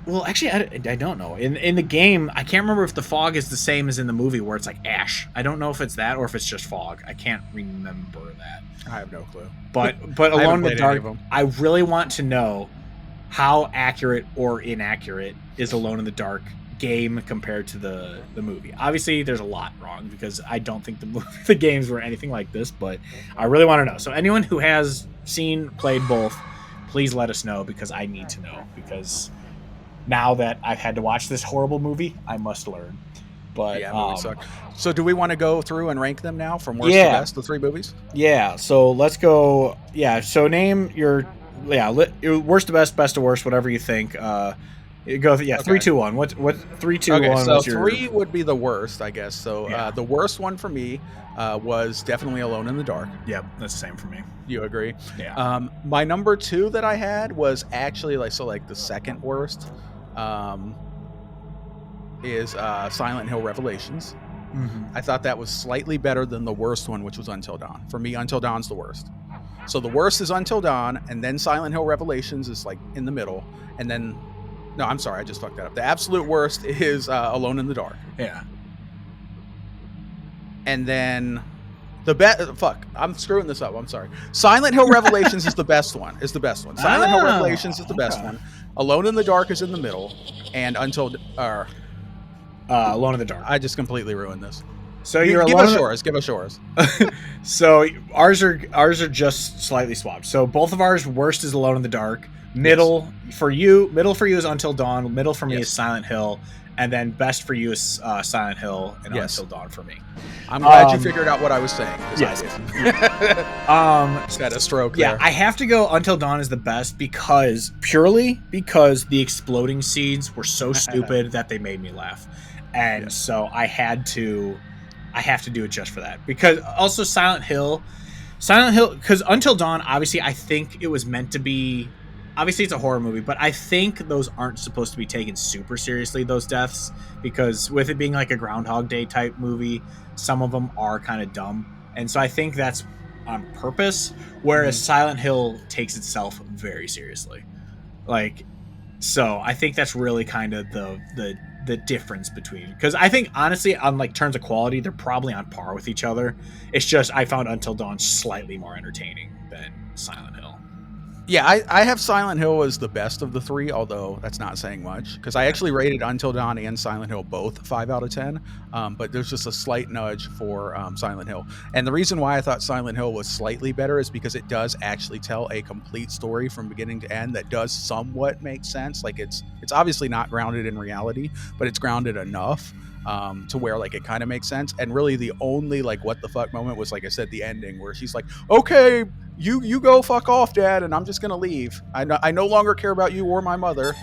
Well, actually, I don't know. In the game, I can't remember if the fog is the same as in the movie, where it's like ash. I don't know if it's that or if it's just fog. I can't remember that. I have no clue. But Alone in the Dark, I really want to know how accurate or inaccurate is Alone in the Dark game compared to the movie. Obviously, there's a lot wrong, because I don't think the games were anything like this, but I really want to know. So anyone who has played both, please let us know, because I need to know, because now that I've had to watch this horrible movie, I must learn. But yeah, movies suck. So do we want to go through and rank them now from worst to best, the 3 movies? Yeah, so let's go. Yeah, so name your worst to best, best to worst, whatever you think. Go 3, 2, 1. What 3, 2, 1? So 3 would be the worst, I guess. So the worst one for me was definitely Alone in the Dark. Yep, that's the same for me. You agree? Yeah. My number 2 that I had was actually like the second worst. Is Silent Hill Revelations. Mm-hmm. I thought that was slightly better than the worst one, which was Until Dawn. For me, Until Dawn's the worst. So the worst is Until Dawn, and then Silent Hill Revelations is like in the middle, and then no, I'm sorry, I just fucked that up. The absolute worst is Alone in the Dark. Yeah. And then I'm screwing this up. I'm sorry. Silent Hill Revelations is the best one. Silent Hill Revelations is the best one. Alone in the Dark is in the middle, and Alone in the Dark. I just completely ruined this. So give us yours. So ours are just slightly swapped. So both of ours, worst is Alone in the Dark. Middle for you is Until Dawn. Middle for me is Silent Hill, and then best for you is Silent Hill and Until Dawn for me. I'm glad you figured out what I was saying. Yes. Just had a stroke. Yeah, there. I have to go Until Dawn is the best, purely because the exploding seeds were so stupid that they made me laugh. And so I have to do it just for that. Because also Silent Hill, because Until Dawn, obviously, I think it was meant to be, obviously it's a horror movie, but I think those aren't supposed to be taken super seriously, those deaths, because with it being like a Groundhog Day type movie, some of them are kind of dumb. And so I think that's on purpose, whereas Silent Hill takes itself very seriously. Like, so I think that's really kind of the difference between, because I think honestly on like terms of quality they're probably on par with each other. It's just I found Until Dawn slightly more entertaining than Silent Hill. Yeah, I have Silent Hill as the best of the 3, although that's not saying much, because I actually rated Until Dawn and Silent Hill both 5 out of 10, but there's just a slight nudge for Silent Hill. And the reason why I thought Silent Hill was slightly better is because it does actually tell a complete story from beginning to end that does somewhat make sense. Like, it's obviously not grounded in reality, but it's grounded enough to where like it kind of makes sense. And really the only like what the fuck moment was, like I said, the ending where she's like, okay, you go fuck off, Dad, and I'm just gonna leave. I no longer care about you or my mother.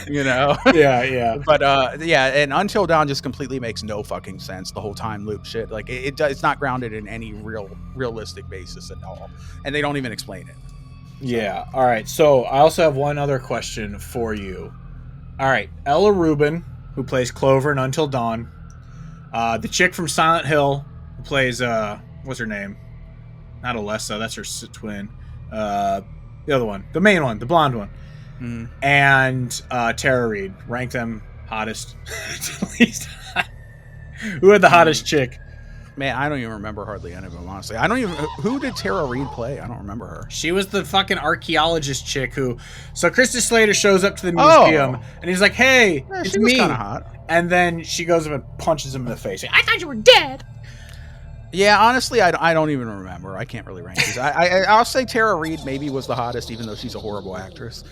You know. Yeah. But yeah, and Until Dawn just completely makes no fucking sense. The whole time loop shit, like it's not grounded in any realistic basis at all, and they don't even explain it. Yeah. All right. So I also have one other question for you. All right, Ella Rubin, who plays Clover in Until Dawn, the chick from Silent Hill, who plays what's her name? Not Alessa, that's her twin. The other one, the main one, the blonde one. And Tara Reid. Rank them hottest to least hot. Who had the hottest chick? Man, I don't even remember hardly any of them, honestly. I don't even... Who did Tara Reid play? I don't remember her. She was the fucking archaeologist chick who... So Kristen Slater shows up to the museum, and he's like, hey, yeah, it's she me. was kind of hot. And then she goes up and punches him in the face. I thought you were dead. Yeah, honestly, I don't even remember. I can't really rank these. I'll say Tara Reid maybe was the hottest, even though she's a horrible actress.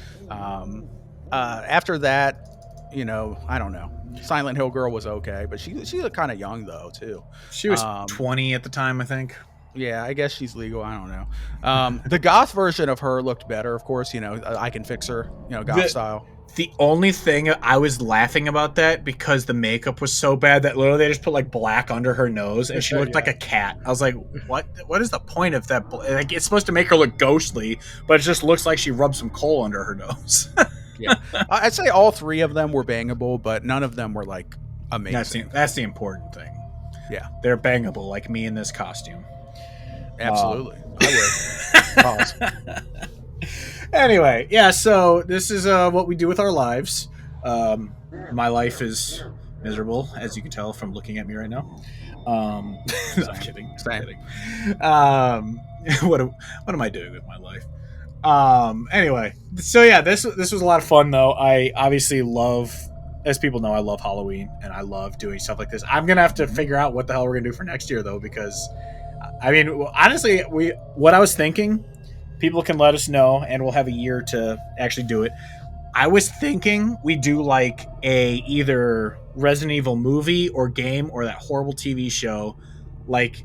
After that, you know, I don't know. Silent Hill girl was okay, but she was kind of young though too. She was 20 at the time, I think. Yeah, I guess she's legal. I don't know. The goth version of her looked better, of course. You know, I Can Fix Her. You know, goth style. The only thing I was laughing about that because the makeup was so bad that literally they just put like black under her nose and she looked like a cat. I was like, what is the point of that? Like, it's supposed to make her look ghostly, but it just looks like she rubbed some coal under her nose. Yeah, I'd say all three of them were bangable, but none of them were like amazing. That's the important thing. Yeah, they're bangable, like me in this costume. Absolutely, I would. Anyway, yeah. So this is what we do with our lives. My life is miserable, as you can tell from looking at me right now. No, I'm kidding. What am I doing with my life? Anyway, so yeah, this was a lot of fun though. I obviously love, as people know, I love Halloween and I love doing stuff like this. I'm gonna have to figure out what the hell we're gonna do for next year though, because I mean, honestly, what I was thinking, people can let us know and we'll have a year to actually do it. I was thinking we do like a either Resident Evil movie or game or that horrible TV show, like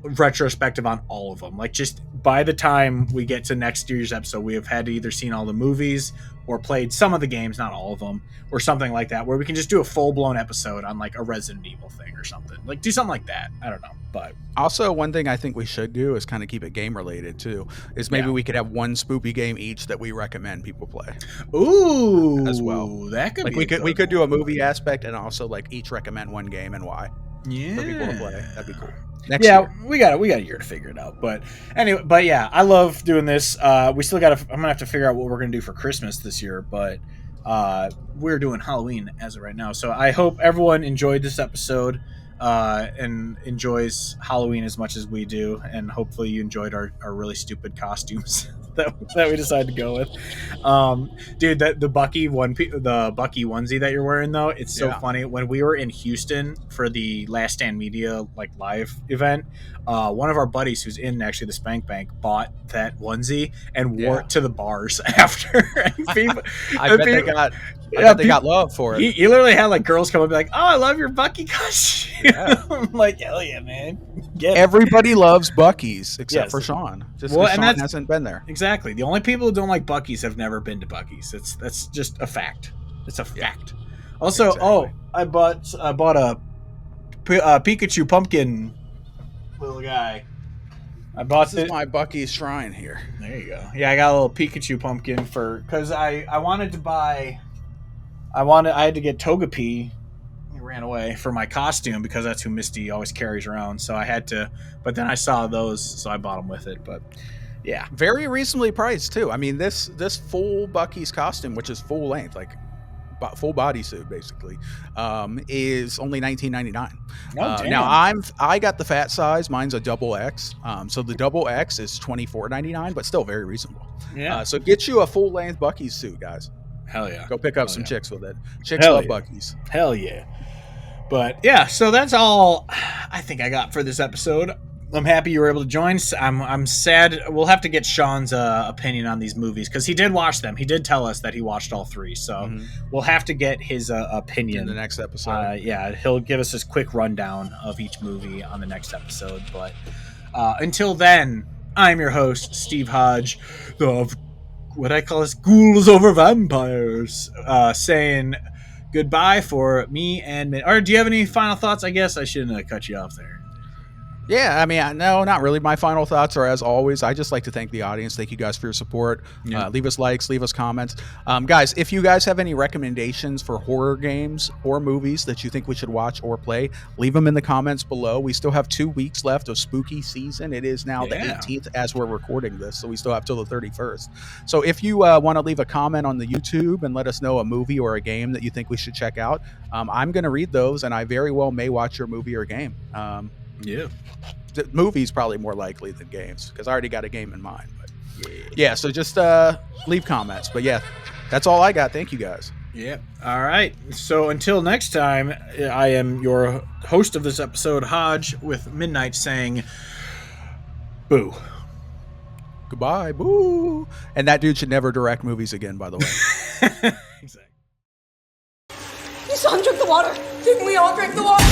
retrospective on all of them. Like, just by the time we get to next year's episode, we have had to either seen all the movies or played some of the games, not all of them, or something like that, where we can just do a full-blown episode on like a Resident Evil thing or something. Like, do something like that. I don't know. But also, one thing I think we should do is kind of keep it game related too, is maybe we could have one spoopy game each that we recommend people play. Ooh, as well. That could like be we could do a movie aspect and also like each recommend one game and why. Yeah, for people to play. That'd be cool. Next year. We got a year to figure it out. But anyway, yeah, I love doing this. We still got I'm gonna have to figure out what we're gonna do for Christmas this year, but we're doing Halloween as of right now. So I hope everyone enjoyed this episode and enjoys Halloween as much as we do, and hopefully you enjoyed our really stupid costumes that we decided to go with. Dude, the Bucky onesie that you're wearing though, it's so funny. When we were in Houston for the Last Stand Media like live event, one of our buddies who's in actually the Spank Bank bought that onesie and wore it to the bars after. I bet they got love for it. He literally had like girls come up and be like, "Oh, I love your Bucky costume." I'm like, hell yeah, man. Everybody loves Bucky's except for Sean. Sean hasn't been there. Exactly. The only people who don't like Bucky's have never been to Bucky's. That's just a fact. It's a fact. Also, I bought a Pikachu pumpkin little guy. This is my Bucky's shrine here. There you go. Yeah, I got a little Pikachu pumpkin because I wanted to buy. I had to get Togepi. He ran away for my costume because that's who Misty always carries around. So I had to, but then I saw those, so I bought them with it. But yeah, very reasonably priced too. I mean, this full Bucky's costume, which is full length, like full bodysuit basically, is only $19.99. Now I got the fat size. Mine's a double X. So the double X is $24.99, but still very reasonable. Yeah. So get you a full length Bucky's suit, guys. Hell yeah. Go pick up some chicks with it. Chicks love Bucky's. Hell yeah. But yeah, so that's all I think I got for this episode. I'm happy you were able to join. I'm sad. We'll have to get Sean's opinion on these movies because he did watch them. He did tell us that he watched all three. So we'll have to get his opinion in the next episode. Yeah, he'll give us this quick rundown of each movie on the next episode. But Until then, I'm your host, Steve Hodge, of what I call Ghouls Over Vampires, saying goodbye for me and... Or do you have any final thoughts? I guess I shouldn't have cut you off there. Yeah, I mean, no, not really. My final thoughts are, as always, I just like to thank the audience. Thank you guys for your support. Yeah. Leave us likes, leave us comments. Guys, if you guys have any recommendations for horror games or movies that you think we should watch or play, leave them in the comments below. We still have 2 weeks left of spooky season. It is now the 18th as we're recording this, so we still have till the 31st. So if you want to leave a comment on the YouTube and let us know a movie or a game that you think we should check out, I'm going to read those, and I very well may watch your movie or game. Yeah. The movie's probably more likely than games because I already got a game in mind. But yeah, so just leave comments. But yeah, that's all I got. Thank you guys. Yeah. All right. So until next time, I am your host of this episode, Hodge with Midnight, saying boo. Goodbye. Boo. And that dude should never direct movies again, by the way. Exactly. You saw him drink the water. Didn't we all drink the water?